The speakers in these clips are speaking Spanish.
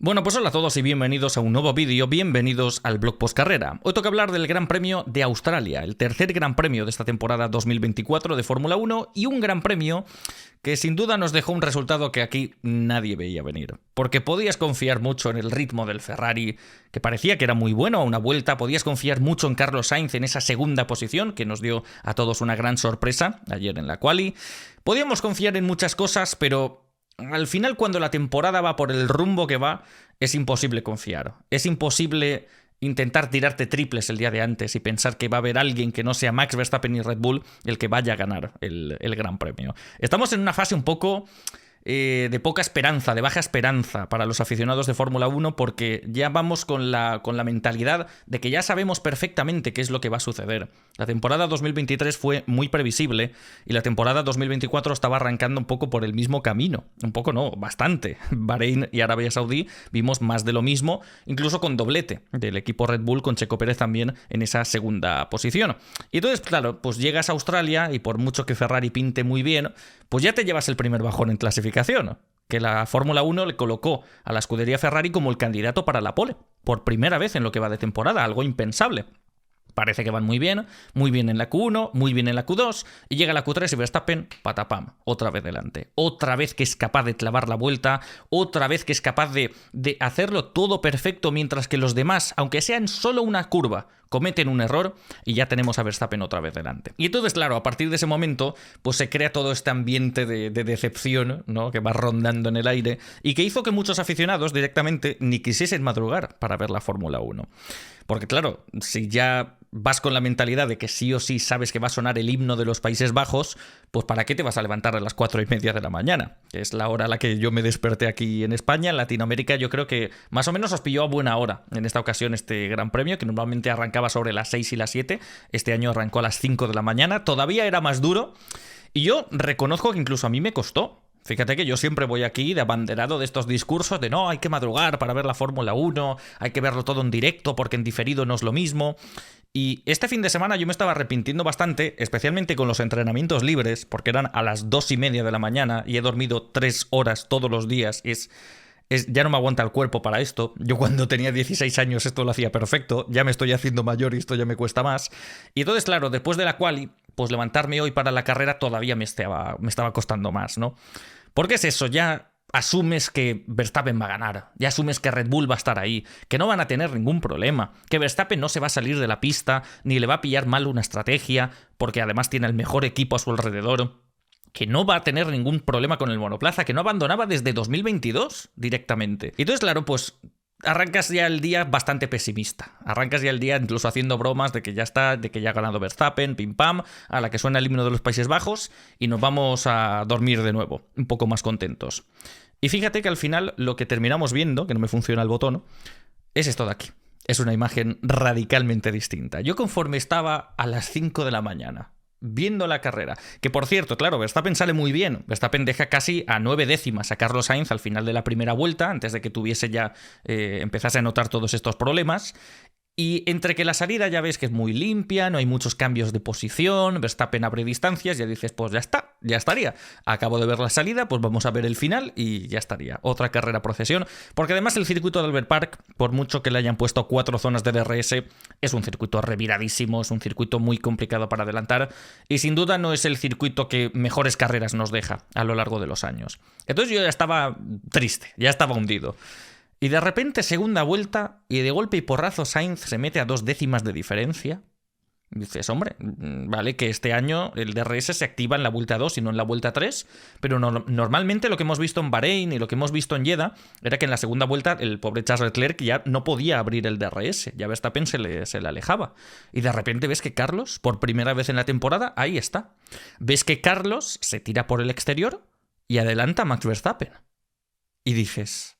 Bueno, pues hola a todos y bienvenidos a un nuevo vídeo, bienvenidos al blog Postcarrera. Hoy toca hablar del Gran Premio de Australia, el tercer Gran Premio de esta temporada 2024 de Fórmula 1 y un Gran Premio que sin duda nos dejó un resultado que aquí nadie veía venir. Porque podías confiar mucho en el ritmo del Ferrari, que parecía que era muy bueno a una vuelta, podías confiar mucho en Carlos Sainz en esa segunda posición, que nos dio a todos una gran sorpresa ayer en la quali. Podíamos confiar en muchas cosas, pero al final, cuando la temporada va por el rumbo que va, es imposible confiar. Es imposible intentar tirarte triples el día de antes y pensar que va a haber alguien que no sea Max Verstappen y Red Bull el que vaya a ganar el Gran Premio. Estamos en una fase un poco de poca esperanza, de baja esperanza para los aficionados de Fórmula 1, porque ya vamos con la mentalidad de que ya sabemos perfectamente qué es lo que va a suceder. La temporada 2023 fue muy previsible y la temporada 2024 estaba arrancando un poco por el mismo camino. Un poco no, bastante. Bahrein y Arabia Saudí vimos más de lo mismo, incluso con doblete del equipo Red Bull, con Checo Pérez también en esa segunda posición. Y entonces, claro, pues llegas a Australia y por mucho que Ferrari pinte muy bien, pues ya te llevas el primer bajón en clasificación, que la Fórmula 1 le colocó a la escudería Ferrari como el candidato para la pole, por primera vez en lo que va de temporada, algo impensable. Parece que van muy bien en la Q1, muy bien en la Q2, y llega la Q3 y Verstappen, patapam, otra vez delante. Otra vez que es capaz de clavar la vuelta, otra vez que es capaz de hacerlo todo perfecto, mientras que los demás, aunque sea en solo una curva, cometen un error y ya tenemos a Verstappen otra vez delante. Y entonces, claro, a partir de ese momento, pues se crea todo este ambiente de decepción, ¿no?, que va rondando en el aire y que hizo que muchos aficionados directamente ni quisiesen madrugar para ver la Fórmula 1. Porque claro, si ya vas con la mentalidad de que sí o sí sabes que va a sonar el himno de los Países Bajos, pues ¿para qué te vas a levantar a las 4:30 de la mañana? Que es la hora a la que yo me desperté aquí en España. En Latinoamérica yo creo que más o menos os pilló a buena hora en esta ocasión este Gran Premio, que normalmente arrancaba sobre las 6 y las 7. Este año arrancó a las 5 de la mañana. Todavía era más duro. Y yo reconozco que incluso a mí me costó. Fíjate que yo siempre voy aquí de abanderado de estos discursos de no, hay que madrugar para ver la Fórmula 1, hay que verlo todo en directo porque en diferido no es lo mismo. Y este fin de semana yo me estaba arrepintiendo bastante, especialmente con los entrenamientos libres, porque eran a las 2:30 de la mañana y he dormido 3 horas todos los días. Ya no me aguanta el cuerpo para esto. Yo cuando tenía 16 años esto lo hacía perfecto, ya me estoy haciendo mayor y esto ya me cuesta más. Y entonces, claro, después de la quali, pues levantarme hoy para la carrera todavía me estaba costando más, ¿no? Porque es eso, ya asumes que Verstappen va a ganar, ya asumes que Red Bull va a estar ahí, que no van a tener ningún problema, que Verstappen no se va a salir de la pista, ni le va a pillar mal una estrategia, porque además tiene el mejor equipo a su alrededor, que no va a tener ningún problema con el monoplaza, que no abandonaba desde 2022 directamente. Y entonces, claro, pues arrancas ya el día bastante pesimista. Arrancas ya el día incluso haciendo bromas de que ya está, de que ya ha ganado Verstappen, pim pam, a la que suena el himno de los Países Bajos y nos vamos a dormir de nuevo, un poco más contentos. Y fíjate que al final lo que terminamos viendo, que no me funciona el botón, es esto de aquí. Es una imagen radicalmente distinta. Yo conforme estaba a las 5 de la mañana viendo la carrera, que por cierto, claro, Verstappen sale muy bien. Verstappen deja casi a 9 décimas a Carlos Sainz al final de la primera vuelta, antes de que tuviese ya, empezase a notar todos estos problemas. Y entre que la salida ya ves que es muy limpia, no hay muchos cambios de posición, Verstappen abre distancias, ya dices, pues ya está, ya estaría. Acabo de ver la salida, pues vamos a ver el final y ya estaría. Otra carrera procesión, porque además el circuito de Albert Park, por mucho que le hayan puesto 4 zonas de DRS, es un circuito reviradísimo, es un circuito muy complicado para adelantar y sin duda no es el circuito que mejores carreras nos deja a lo largo de los años. Entonces yo ya estaba triste, ya estaba hundido. Y de repente, segunda vuelta, y de golpe y porrazo Sainz se mete a 2 décimas de diferencia. Y dices, hombre, vale que este año el DRS se activa en la vuelta 2 y no en la vuelta 3, pero normalmente lo que hemos visto en Bahrein y lo que hemos visto en Jeddah era que en la segunda vuelta el pobre Charles Leclerc ya no podía abrir el DRS, ya Verstappen se le alejaba. Y de repente ves que Carlos, por primera vez en la temporada, ahí está. Ves que Carlos se tira por el exterior y adelanta a Max Verstappen. Y dices,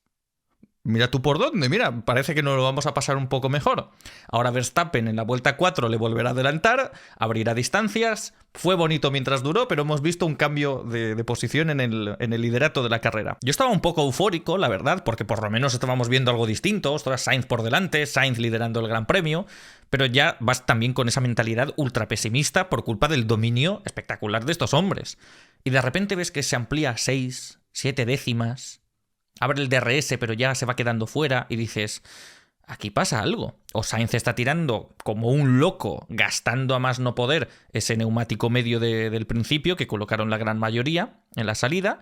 mira tú por dónde, mira, parece que nos lo vamos a pasar un poco mejor. Ahora Verstappen en la vuelta 4 le volverá a adelantar, abrirá distancias. Fue bonito mientras duró, pero hemos visto un cambio de posición en el liderato de la carrera. Yo estaba un poco eufórico, la verdad, porque por lo menos estábamos viendo algo distinto. Ostras, Sainz por delante, Sainz liderando el Gran Premio, pero ya vas también con esa mentalidad ultra pesimista por culpa del dominio espectacular de estos hombres. Y de repente ves que se amplía a 6, 7 décimas. abre el DRS pero ya se va quedando fuera y dices, aquí pasa algo. O Sainz está tirando como un loco, gastando a más no poder ese neumático medio del principio que colocaron la gran mayoría en la salida,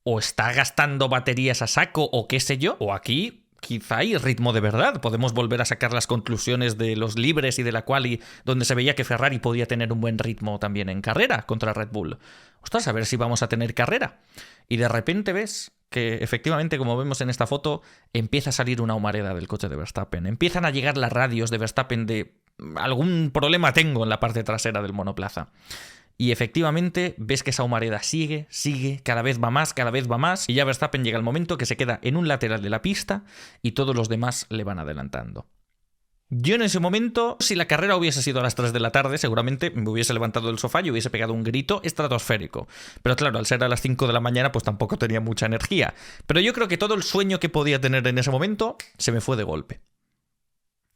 o está gastando baterías a saco o qué sé yo, o aquí quizá hay ritmo de verdad. Podemos volver a sacar las conclusiones de los libres y de la quali, donde se veía que Ferrari podía tener un buen ritmo también en carrera contra Red Bull. Ostras, a ver si vamos a tener carrera. Y de repente ves que efectivamente, como vemos en esta foto, empieza a salir una humareda del coche de Verstappen. Empiezan a llegar las radios de Verstappen de algún problema tengo en la parte trasera del monoplaza. Y efectivamente ves que esa humareda sigue, cada vez va más, y ya Verstappen llega el momento que se queda en un lateral de la pista y todos los demás le van adelantando. Yo en ese momento, si la carrera hubiese sido a las 3 de la tarde, seguramente me hubiese levantado del sofá y hubiese pegado un grito estratosférico. Pero claro, al ser a las 5 de la mañana, pues tampoco tenía mucha energía. Pero yo creo que todo el sueño que podía tener en ese momento se me fue de golpe.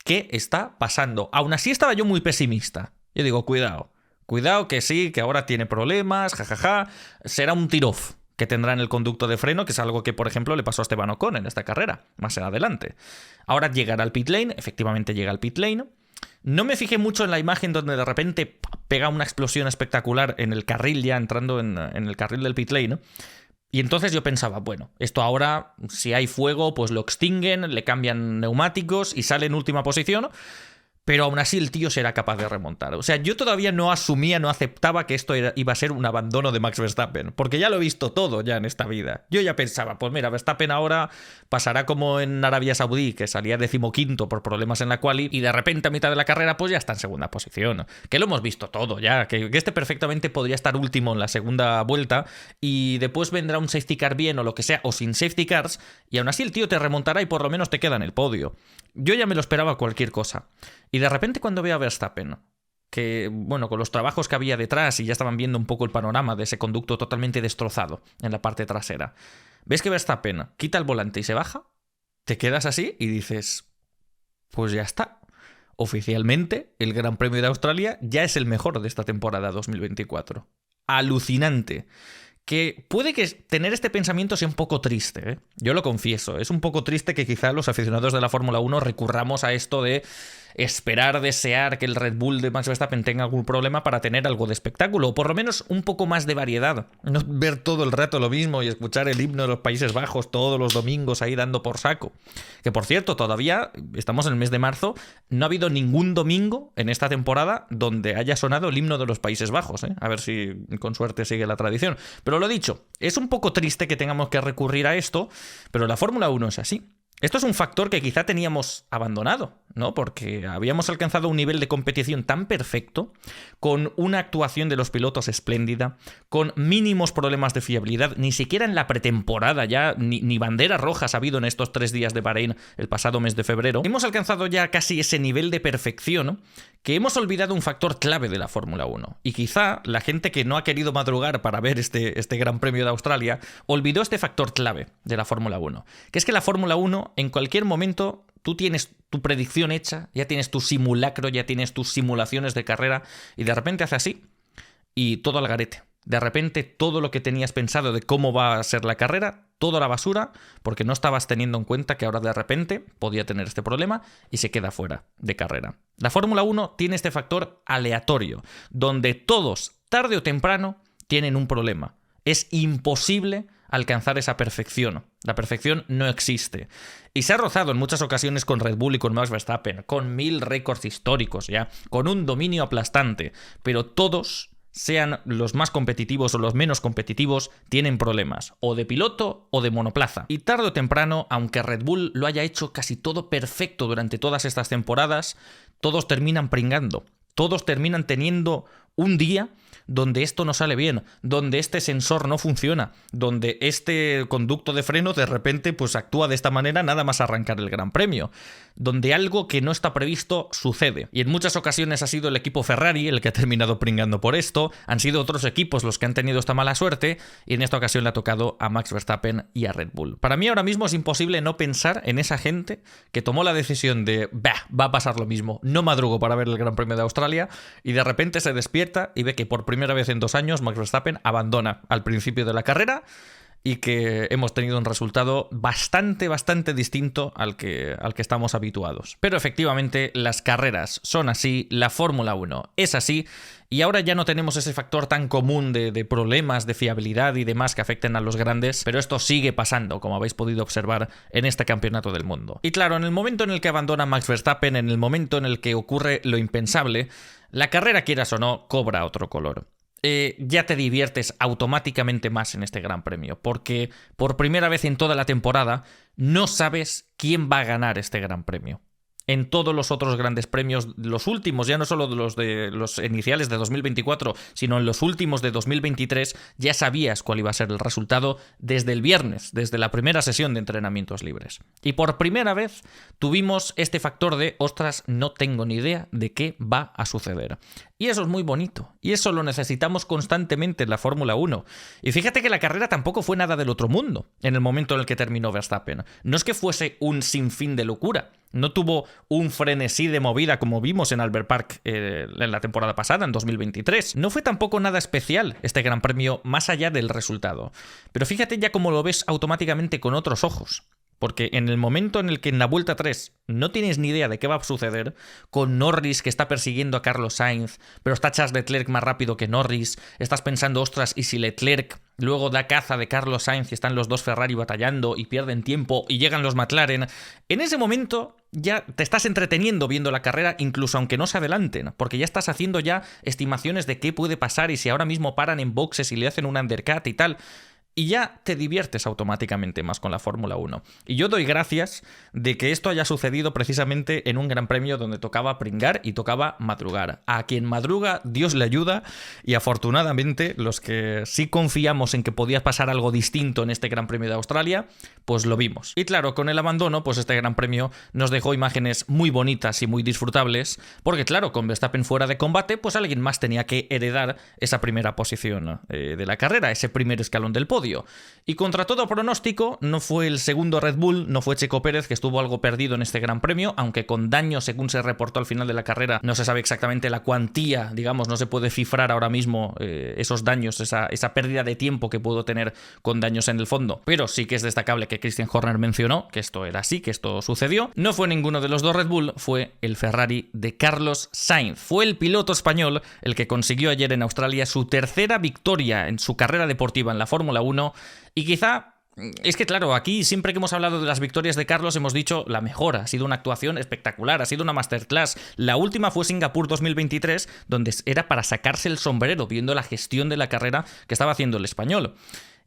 ¿Qué está pasando? Aún así estaba yo muy pesimista. Yo digo, cuidado que sí, que ahora tiene problemas, jajaja, será un tiro-off que tendrá en el conducto de freno, que es algo que, por ejemplo, le pasó a Esteban Ocon en esta carrera, más adelante. Ahora llegará al pit lane, efectivamente llega al pit lane. No me fijé mucho en la imagen donde de repente pega una explosión espectacular en el carril, ya entrando en el carril del pit lane. Y entonces yo pensaba, bueno, esto ahora, si hay fuego, pues lo extinguen, le cambian neumáticos y sale en última posición. Pero aún así el tío será capaz de remontar. O sea, yo todavía no asumía, no aceptaba que esto iba a ser un abandono de Max Verstappen. Porque ya lo he visto todo ya en esta vida. Yo ya pensaba, pues mira, Verstappen ahora pasará como en Arabia Saudí, que salía 15º por problemas en la quali, y de repente a mitad de la carrera pues ya está en segunda posición. Que lo hemos visto todo ya. Que este perfectamente podría estar último en la segunda vuelta y después vendrá un safety car bien o lo que sea, o sin safety cars, y aún así el tío te remontará y por lo menos te queda en el podio. Yo ya me lo esperaba cualquier cosa. Y de repente cuando veo a Verstappen, que, bueno, con los trabajos que había detrás y ya estaban viendo un poco el panorama de ese conducto totalmente destrozado en la parte trasera, ves que Verstappen quita el volante y se baja, te quedas así y dices, pues ya está. Oficialmente, el Gran Premio de Australia ya es el mejor de esta temporada 2024. Alucinante. Que puede que tener este pensamiento sea un poco triste, ¿eh? Yo lo confieso, es un poco triste que quizá los aficionados de la Fórmula 1 recurramos a esto de esperar, desear que el Red Bull de Max Verstappen tenga algún problema para tener algo de espectáculo, o por lo menos un poco más de variedad. No ver todo el rato lo mismo y escuchar el himno de los Países Bajos todos los domingos ahí dando por saco. Que por cierto, todavía estamos en el mes de marzo, no ha habido ningún domingo en esta temporada donde haya sonado el himno de los Países Bajos, ¿eh? A ver si con suerte sigue la tradición. Pero lo dicho, es un poco triste que tengamos que recurrir a esto, pero la Fórmula 1 es así. Esto es un factor que quizá teníamos abandonado, ¿no? Porque habíamos alcanzado un nivel de competición tan perfecto, con una actuación de los pilotos espléndida, con mínimos problemas de fiabilidad, ni siquiera en la pretemporada ya, ni banderas rojas ha habido en estos 3 días de Bahrein el pasado mes de febrero. Hemos alcanzado ya casi ese nivel de perfección que hemos olvidado un factor clave de la Fórmula 1. Y quizá la gente que no ha querido madrugar para ver este Gran Premio de Australia olvidó este factor clave de la Fórmula 1, que es que la Fórmula 1 en cualquier momento tú tienes tu predicción hecha, ya tienes tu simulacro, ya tienes tus simulaciones de carrera y de repente hace así y todo al garete. De repente todo lo que tenías pensado de cómo va a ser la carrera, todo a la basura, porque no estabas teniendo en cuenta que ahora de repente podía tener este problema y se queda fuera de carrera. La Fórmula 1 tiene este factor aleatorio, donde todos, tarde o temprano, tienen un problema. Es imposible alcanzar esa perfección. La perfección no existe. Y se ha rozado en muchas ocasiones con Red Bull y con Max Verstappen, con 1000 récords históricos ya, con un dominio aplastante, pero todos, sean los más competitivos o los menos competitivos, tienen problemas, o de piloto o de monoplaza. Y tarde o temprano, aunque Red Bull lo haya hecho casi todo perfecto durante todas estas temporadas, todos terminan pringando, todos terminan teniendo un día donde esto no sale bien, donde este sensor no funciona, donde este conducto de freno de repente pues actúa de esta manera nada más arrancar el Gran Premio, donde algo que no está previsto sucede. Y en muchas ocasiones ha sido el equipo Ferrari el que ha terminado pringando por esto, han sido otros equipos los que han tenido esta mala suerte y en esta ocasión le ha tocado a Max Verstappen y a Red Bull. Para mí ahora mismo es imposible no pensar en esa gente que tomó la decisión de va a pasar lo mismo, no madrugo para ver el Gran Premio de Australia y de repente se despierta y ve que por primera vez en 2 años Max Verstappen abandona al principio de la carrera y que hemos tenido un resultado bastante distinto al que estamos habituados. Pero efectivamente las carreras son así, la Fórmula 1 es así, y ahora ya no tenemos ese factor tan común de problemas de fiabilidad y demás que afecten a los grandes, pero esto sigue pasando, como habéis podido observar en este campeonato del mundo. Y claro, en el momento en el que abandona Max Verstappen, en el momento en el que ocurre lo impensable, la carrera, quieras o no, cobra otro color. Ya te diviertes automáticamente más en este Gran Premio, porque por primera vez en toda la temporada no sabes quién va a ganar este Gran Premio. En todos los otros grandes premios, los últimos, ya no solo de los iniciales de 2024, sino en los últimos de 2023, ya sabías cuál iba a ser el resultado desde el viernes, desde la primera sesión de entrenamientos libres. Y por primera vez tuvimos este factor de, ostras, no tengo ni idea de qué va a suceder. Y eso es muy bonito, y eso lo necesitamos constantemente en la Fórmula 1. Y fíjate que la carrera tampoco fue nada del otro mundo en el momento en el que terminó Verstappen. No es que fuese un sinfín de locura. No tuvo un frenesí de movida como vimos en Albert Park en la temporada pasada, en 2023. No fue tampoco nada especial este Gran Premio más allá del resultado. Pero fíjate ya cómo lo ves automáticamente con otros ojos. Porque en el momento en el que en la vuelta 3 no tienes ni idea de qué va a suceder, con Norris que está persiguiendo a Carlos Sainz, pero está Charles Leclerc más rápido que Norris, estás pensando, ostras, ¿y si Leclerc luego da caza de Carlos Sainz y están los dos Ferrari batallando y pierden tiempo y llegan los McLaren? En ese momento ya te estás entreteniendo viendo la carrera, incluso aunque no se adelanten, porque ya estás haciendo ya estimaciones de qué puede pasar y si ahora mismo paran en boxes y le hacen un undercut y tal. Y ya te diviertes automáticamente más con la Fórmula 1. Y yo doy gracias de que esto haya sucedido precisamente en un Gran Premio donde tocaba pringar y tocaba madrugar. A quien madruga, Dios le ayuda, y afortunadamente los que sí confiamos en que podía pasar algo distinto en este Gran Premio de Australia, pues lo vimos. Y claro, con el abandono, pues este Gran Premio nos dejó imágenes muy bonitas y muy disfrutables, porque claro, con Verstappen fuera de combate, pues alguien más tenía que heredar esa primera posición de la carrera, ese primer escalón del podio. Y contra todo pronóstico, no fue el segundo Red Bull, no fue Checo Pérez, que estuvo algo perdido en este Gran Premio, aunque con daños, según se reportó al final de la carrera, no se sabe exactamente la cuantía, digamos, no se puede cifrar ahora mismo esos daños, esa pérdida de tiempo que pudo tener con daños en el fondo. Pero sí que es destacable que Christian Horner mencionó que esto era así, que esto sucedió. No fue ninguno de los dos Red Bull, fue el Ferrari de Carlos Sainz. Fue el piloto español el que consiguió ayer en Australia su tercera victoria en su carrera deportiva en la Fórmula 1. Y quizá, es que claro, aquí siempre que hemos hablado de las victorias de Carlos hemos dicho la mejor, ha sido una actuación espectacular, ha sido una masterclass. La última fue Singapur 2023, donde era para sacarse el sombrero viendo la gestión de la carrera que estaba haciendo el español.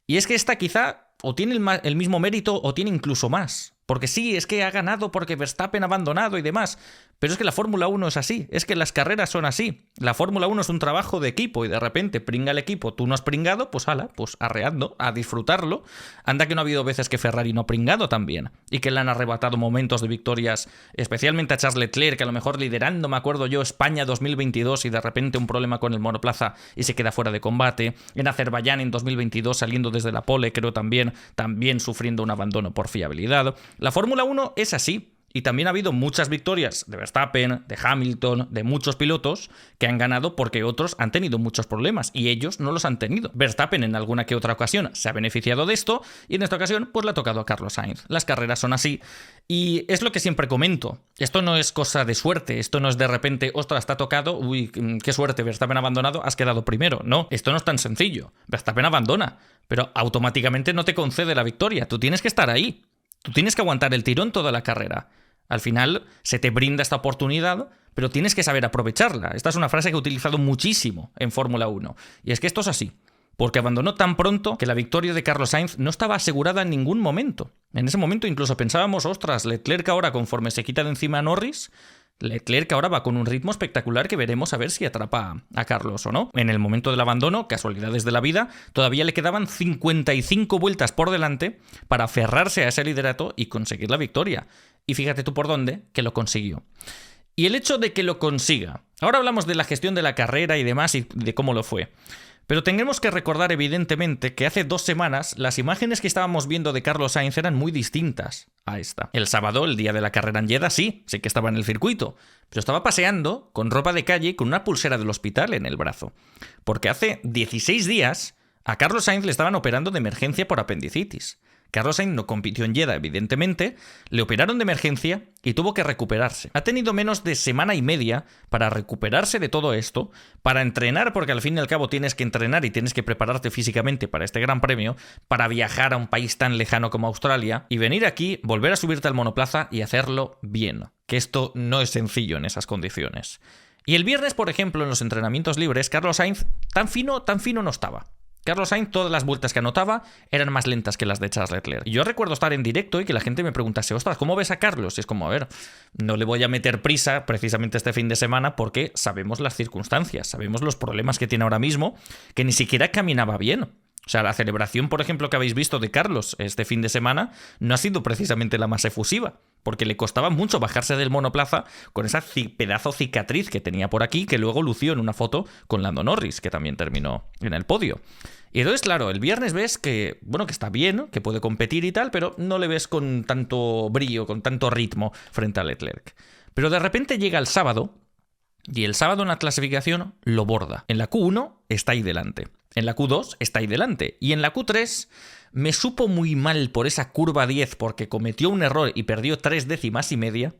Y es que esta quizá o tiene el mismo mérito o tiene incluso más. Porque sí, es que ha ganado porque Verstappen ha abandonado y demás. Pero es que la Fórmula 1 es así, es que las carreras son así. La Fórmula 1 es un trabajo de equipo y de repente pringa el equipo, tú no has pringado, pues ala, pues arreando, a disfrutarlo. Anda que no ha habido veces que Ferrari no ha pringado también y que le han arrebatado momentos de victorias, especialmente a Charles Leclerc, que a lo mejor liderando, me acuerdo yo, España 2022 y de repente un problema con el monoplaza y se queda fuera de combate. En Azerbaiyán en 2022 saliendo desde la pole, creo también sufriendo un abandono por fiabilidad. La Fórmula 1 es así. Y también ha habido muchas victorias de Verstappen, de Hamilton, de muchos pilotos que han ganado porque otros han tenido muchos problemas y ellos no los han tenido. Verstappen en alguna que otra ocasión se ha beneficiado de esto y en esta ocasión pues le ha tocado a Carlos Sainz. Las carreras son así y es lo que siempre comento. Esto no es cosa de suerte, esto no es de repente, ostras, te ha tocado, uy, qué suerte, Verstappen ha abandonado, has quedado primero. No, esto no es tan sencillo. Verstappen abandona, pero automáticamente no te concede la victoria. Tú tienes que estar ahí. Tú tienes que aguantar el tirón toda la carrera. Al final se te brinda esta oportunidad, pero tienes que saber aprovecharla. Esta es una frase que he utilizado muchísimo en Fórmula 1. Y es que esto es así, porque abandonó tan pronto que la victoria de Carlos Sainz no estaba asegurada en ningún momento. En ese momento incluso pensábamos, ostras, Leclerc ahora conforme se quita de encima a Norris, Leclerc ahora va con un ritmo espectacular que veremos a ver si atrapa a Carlos o no. En el momento del abandono, casualidades de la vida, todavía le quedaban 55 vueltas por delante para aferrarse a ese liderato y conseguir la victoria. Y fíjate tú por dónde, que lo consiguió. Y el hecho de que lo consiga. Ahora hablamos de la gestión de la carrera y demás y de cómo lo fue. Pero tendremos que recordar evidentemente que hace 2 semanas las imágenes que estábamos viendo de Carlos Sainz eran muy distintas a esta. El sábado, el día de la carrera en Jeddah, sí que estaba en el circuito, pero estaba paseando con ropa de calle y con una pulsera del hospital en el brazo. Porque hace 16 días A Carlos Sainz le estaban operando de emergencia por apendicitis. Carlos Sainz no compitió en Jeddah, evidentemente, le operaron de emergencia y tuvo que recuperarse. Ha tenido menos de semana y media para recuperarse de todo esto, para entrenar, porque al fin y al cabo tienes que entrenar y tienes que prepararte físicamente para este gran premio, para viajar a un país tan lejano como Australia y venir aquí, volver a subirte al monoplaza y hacerlo bien. Que esto no es sencillo en esas condiciones. Y el viernes, por ejemplo, en los entrenamientos libres, Carlos Sainz tan fino no estaba. Carlos Sainz, todas las vueltas que anotaba eran más lentas que las de Charles Leclerc. Y yo recuerdo estar en directo y que la gente me preguntase, ostras, ¿cómo ves a Carlos? Y es como, a ver, no le voy a meter prisa precisamente este fin de semana porque sabemos las circunstancias, sabemos los problemas que tiene ahora mismo, que ni siquiera caminaba bien. O sea, la celebración, por ejemplo, que habéis visto de Carlos este fin de semana no ha sido precisamente la más efusiva, porque le costaba mucho bajarse del monoplaza con esa pedazo cicatriz que tenía por aquí, que luego lució en una foto con Lando Norris, que también terminó en el podio. Y entonces, claro, el viernes ves que, bueno, que está bien, que puede competir y tal, pero no le ves con tanto brillo, con tanto ritmo frente a Leclerc. Pero de repente llega el sábado, y el sábado en la clasificación lo borda. En la Q1 está ahí delante. En la Q2 está ahí delante. Y en la Q3 me supo muy mal por esa curva 10 porque cometió un error y perdió 3 décimas y media.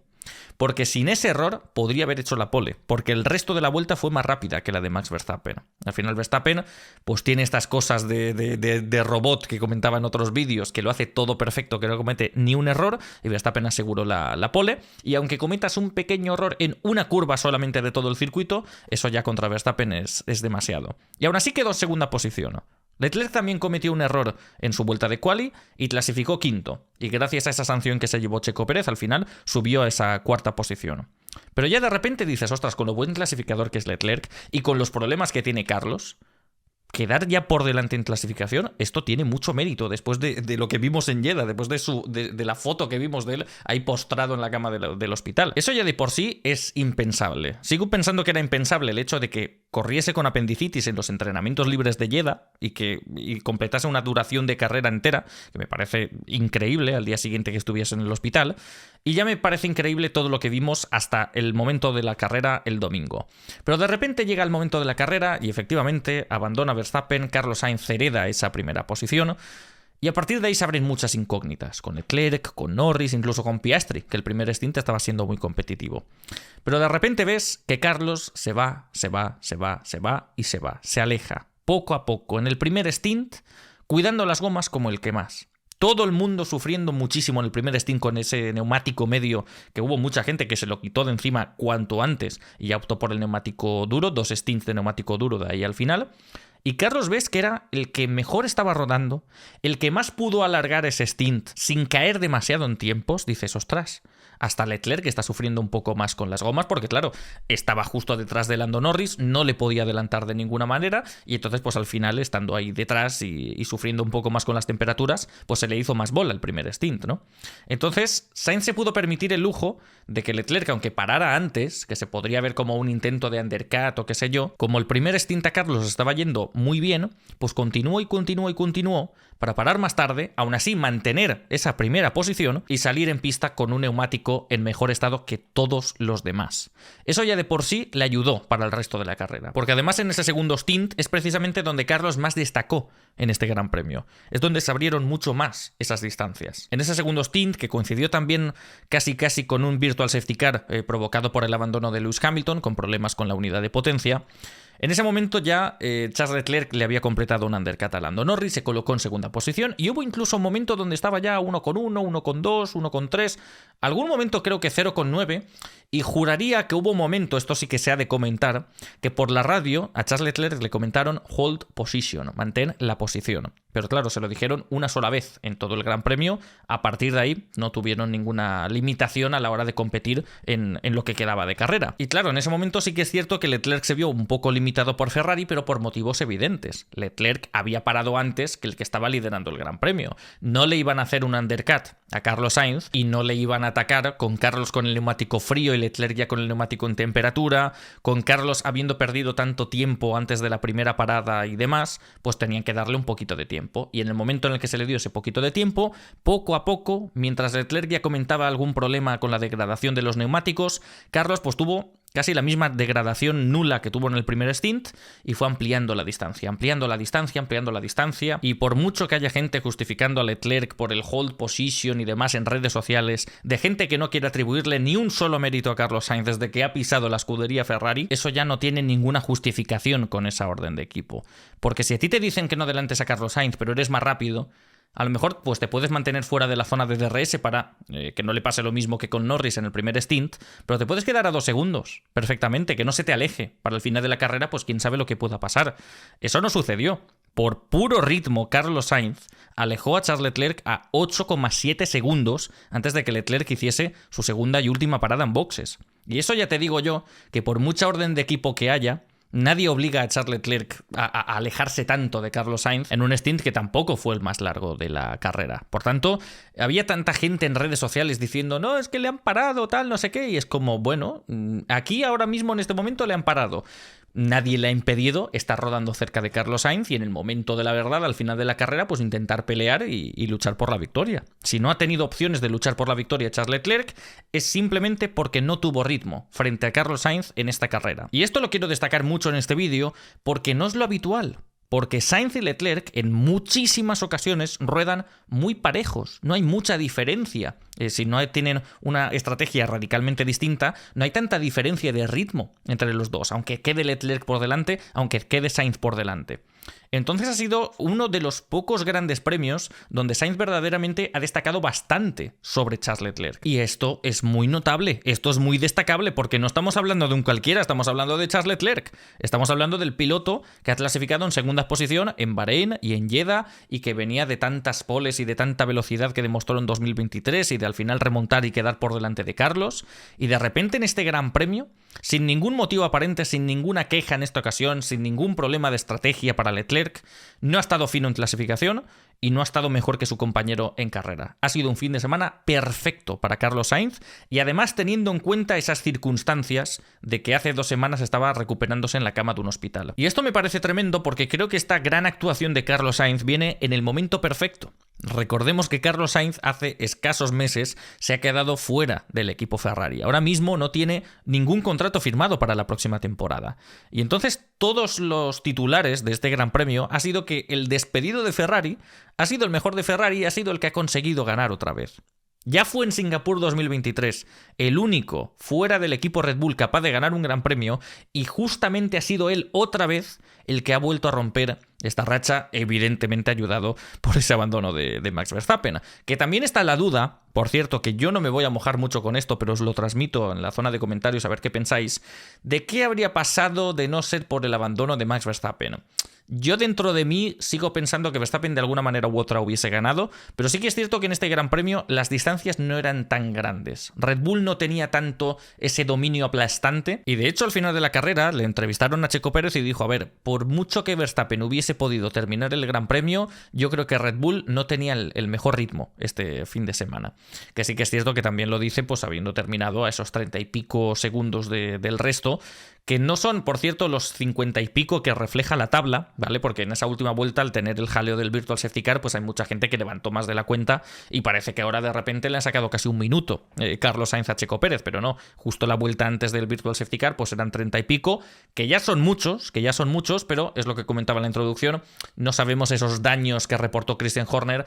Porque sin ese error podría haber hecho la pole, porque el resto de la vuelta fue más rápida que la de Max Verstappen. Al final Verstappen pues tiene estas cosas de robot que comentaba en otros vídeos, que lo hace todo perfecto, que no comete ni un error, y Verstappen aseguró la pole, y aunque cometas un pequeño error en una curva solamente de todo el circuito, eso ya contra Verstappen es demasiado. Y aún así quedó en segunda posición. Leclerc también cometió un error en su vuelta de quali y clasificó quinto, y gracias a esa sanción que se llevó Checo Pérez al final subió a esa cuarta posición. Pero ya de repente dices, ostras, con lo buen clasificador que es Leclerc y con los problemas que tiene Carlos, quedar ya por delante en clasificación, esto tiene mucho mérito después de lo que vimos en Jeddah, después de la foto que vimos de él ahí postrado en la cama del hospital. Eso ya de por sí es impensable. Sigo pensando que era impensable el hecho de que corriese con apendicitis en los entrenamientos libres de Jeddah y completase una duración de carrera entera, que me parece increíble al día siguiente que estuviese en el hospital. Y ya me parece increíble todo lo que vimos hasta el momento de la carrera el domingo. Pero de repente llega el momento de la carrera y efectivamente abandona Verstappen, Carlos Sainz hereda esa primera posición y a partir de ahí se abren muchas incógnitas, con Leclerc, con Norris, incluso con Piastri, que el primer stint estaba siendo muy competitivo. Pero de repente ves que Carlos se va, se aleja, poco a poco, en el primer stint, cuidando las gomas como el que más. Todo el mundo sufriendo muchísimo en el primer stint con ese neumático medio, que hubo mucha gente que se lo quitó de encima cuanto antes y ya optó por el neumático duro, 2 stints de neumático duro de ahí al final. Y Carlos ves que era el que mejor estaba rodando, el que más pudo alargar ese stint sin caer demasiado en tiempos. Dices, ostras, hasta Leclerc que está sufriendo un poco más con las gomas, porque claro, estaba justo detrás de Lando Norris, no le podía adelantar de ninguna manera, y entonces pues al final, estando ahí detrás y sufriendo un poco más con las temperaturas, pues se le hizo más bola el primer stint, ¿no? Entonces, Sainz se pudo permitir el lujo de que Leclerc, aunque parara antes, que se podría ver como un intento de undercut o qué sé yo, como el primer stint a Carlos estaba yendo muy bien, pues continuó para parar más tarde, aún así mantener esa primera posición y salir en pista con un neumático en mejor estado que todos los demás. Eso ya de por sí le ayudó para el resto de la carrera, porque además en ese segundo stint es precisamente donde Carlos más destacó en este Gran Premio. Es donde se abrieron mucho más esas distancias. En ese segundo stint, que coincidió también casi con un virtual safety car provocado por el abandono de Lewis Hamilton, con problemas con la unidad de potencia, en ese momento ya Charles Leclerc le había completado un undercut a Lando Norris, se colocó en segunda posición y hubo incluso un momento donde estaba ya 1,1, 1,2, 1,3, algún momento creo que 0,9, y juraría que hubo un momento, esto sí que se ha de comentar, que por la radio a Charles Leclerc le comentaron hold position, mantén la posición. Pero claro, se lo dijeron una sola vez en todo el Gran Premio, a partir de ahí no tuvieron ninguna limitación a la hora de competir en lo que quedaba de carrera. Y claro, en ese momento sí que es cierto que Leclerc se vio un poco limitado por Ferrari, pero por motivos evidentes. Leclerc había parado antes que el que estaba liderando el Gran Premio. No le iban a hacer un undercut a Carlos Sainz y no le iban a atacar con Carlos con el neumático frío y Leclerc ya con el neumático en temperatura, con Carlos habiendo perdido tanto tiempo antes de la primera parada y demás, pues tenían que darle un poquito de tiempo. Y en el momento en el que se le dio ese poquito de tiempo, poco a poco, mientras Leclerc ya comentaba algún problema con la degradación de los neumáticos, Carlos pues tuvo casi la misma degradación nula que tuvo en el primer stint, y fue ampliando la distancia, ampliando la distancia, ampliando la distancia, y por mucho que haya gente justificando a Leclerc por el hold position y demás en redes sociales, de gente que no quiere atribuirle ni un solo mérito a Carlos Sainz desde que ha pisado la escudería Ferrari, eso ya no tiene ninguna justificación con esa orden de equipo. Porque si a ti te dicen que no adelantes a Carlos Sainz, pero eres más rápido, a lo mejor pues te puedes mantener fuera de la zona de DRS para que no le pase lo mismo que con Norris en el primer stint, pero te puedes quedar a 2 segundos perfectamente, que no se te aleje. Para el final de la carrera, pues quién sabe lo que pueda pasar. Eso no sucedió. Por puro ritmo, Carlos Sainz alejó a Charles Leclerc a 8,7 segundos antes de que Leclerc hiciese su segunda y última parada en boxes. Y eso ya te digo yo, que por mucha orden de equipo que haya, nadie obliga a Charles Leclerc a alejarse tanto de Carlos Sainz en un stint que tampoco fue el más largo de la carrera. Por tanto, había tanta gente en redes sociales diciendo no, es que le han parado, tal, no sé qué, y es como, bueno, aquí ahora mismo en este momento le han parado. Nadie le ha impedido estar rodando cerca de Carlos Sainz y en el momento de la verdad, al final de la carrera, pues intentar pelear y luchar por la victoria. Si no ha tenido opciones de luchar por la victoria Charles Leclerc, es simplemente porque no tuvo ritmo frente a Carlos Sainz en esta carrera. Y esto lo quiero destacar mucho en este vídeo porque no es lo habitual. Porque Sainz y Leclerc en muchísimas ocasiones ruedan muy parejos, no hay mucha diferencia. Si no tienen una estrategia radicalmente distinta, no hay tanta diferencia de ritmo entre los dos, aunque quede Leclerc por delante, aunque quede Sainz por delante. Entonces ha sido uno de los pocos grandes premios donde Sainz verdaderamente ha destacado bastante sobre Charles Leclerc. Y esto es muy notable, esto es muy destacable porque no estamos hablando de un cualquiera, estamos hablando de Charles Leclerc. Estamos hablando del piloto que ha clasificado en segunda posición en Bahrein y en Jeddah y que venía de tantas poles y de tanta velocidad que demostró en 2023 y de al final remontar y quedar por delante de Carlos. Y de repente en este gran premio, sin ningún motivo aparente, sin ninguna queja en esta ocasión, sin ningún problema de estrategia para Leclerc, no ha estado fino en clasificación y no ha estado mejor que su compañero en carrera. Ha sido un fin de semana perfecto para Carlos Sainz y además teniendo en cuenta esas circunstancias de que hace 2 semanas estaba recuperándose en la cama de un hospital. Y esto me parece tremendo porque creo que esta gran actuación de Carlos Sainz viene en el momento perfecto. Recordemos que Carlos Sainz hace escasos meses se ha quedado fuera del equipo Ferrari. Ahora mismo no tiene ningún contrato firmado para la próxima temporada. Y entonces todos los titulares de este Gran Premio ha sido que el despedido de Ferrari ha sido el mejor de Ferrari y ha sido el que ha conseguido ganar otra vez. Ya fue en Singapur 2023 el único fuera del equipo Red Bull capaz de ganar un gran premio y justamente ha sido él otra vez el que ha vuelto a romper esta racha, evidentemente ayudado por ese abandono de Max Verstappen. Que también está la duda, por cierto, que yo no me voy a mojar mucho con esto, pero os lo transmito en la zona de comentarios a ver qué pensáis, de qué habría pasado de no ser por el abandono de Max Verstappen. Yo dentro de mí sigo pensando que Verstappen de alguna manera u otra hubiese ganado, pero sí que es cierto que en este Gran Premio las distancias no eran tan grandes. Red Bull no tenía tanto ese dominio aplastante y de hecho al final de la carrera le entrevistaron a Checo Pérez y dijo, a ver, por mucho que Verstappen hubiese podido terminar el Gran Premio, yo creo que Red Bull no tenía el mejor ritmo este fin de semana. Que sí que es cierto que también lo dice pues habiendo terminado a esos 30 y pico segundos del resto, que no son, por cierto, los 50 y pico que refleja la tabla, ¿vale? Porque en esa última vuelta, al tener el jaleo del Virtual Safety Car, pues hay mucha gente que levantó más de la cuenta y parece que ahora de repente le han sacado casi un minuto Carlos Sainz a Checo Pérez, pero no, justo la vuelta antes del Virtual Safety Car, pues eran 30 y pico, que ya son muchos, pero es lo que comentaba en la introducción, no sabemos esos daños que reportó Christian Horner,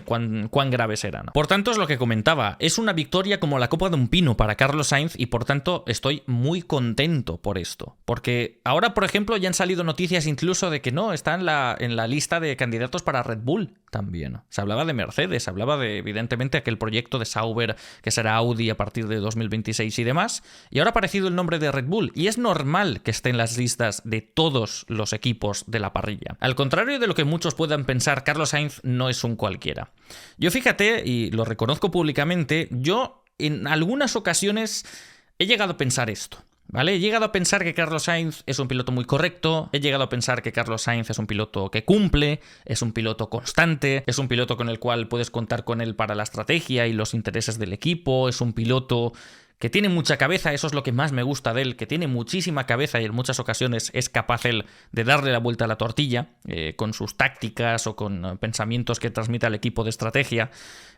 cuán graves eran. Por tanto, es lo que comentaba, es una victoria como la copa de un pino para Carlos Sainz y por tanto estoy muy contento por esto. Porque ahora, por ejemplo, ya han salido noticias incluso de que no, está en la lista de candidatos para Red Bull también. Se hablaba de Mercedes, se hablaba de, evidentemente, aquel proyecto de Sauber que será Audi a partir de 2026 y demás. Y ahora ha aparecido el nombre de Red Bull. Y es normal que esté en las listas de todos los equipos de la parrilla. Al contrario de lo que muchos puedan pensar, Carlos Sainz no es un cualquiera. Yo fíjate, y lo reconozco públicamente, yo en algunas ocasiones he llegado a pensar esto. ¿Vale? He llegado a pensar que Carlos Sainz es un piloto muy correcto, he llegado a pensar que Carlos Sainz es un piloto que cumple, es un piloto constante, es un piloto con el cual puedes contar con él para la estrategia y los intereses del equipo, es un piloto que tiene mucha cabeza, eso es lo que más me gusta de él, que tiene muchísima cabeza y en muchas ocasiones es capaz él de darle la vuelta a la tortilla con sus tácticas o con pensamientos que transmite al equipo de estrategia.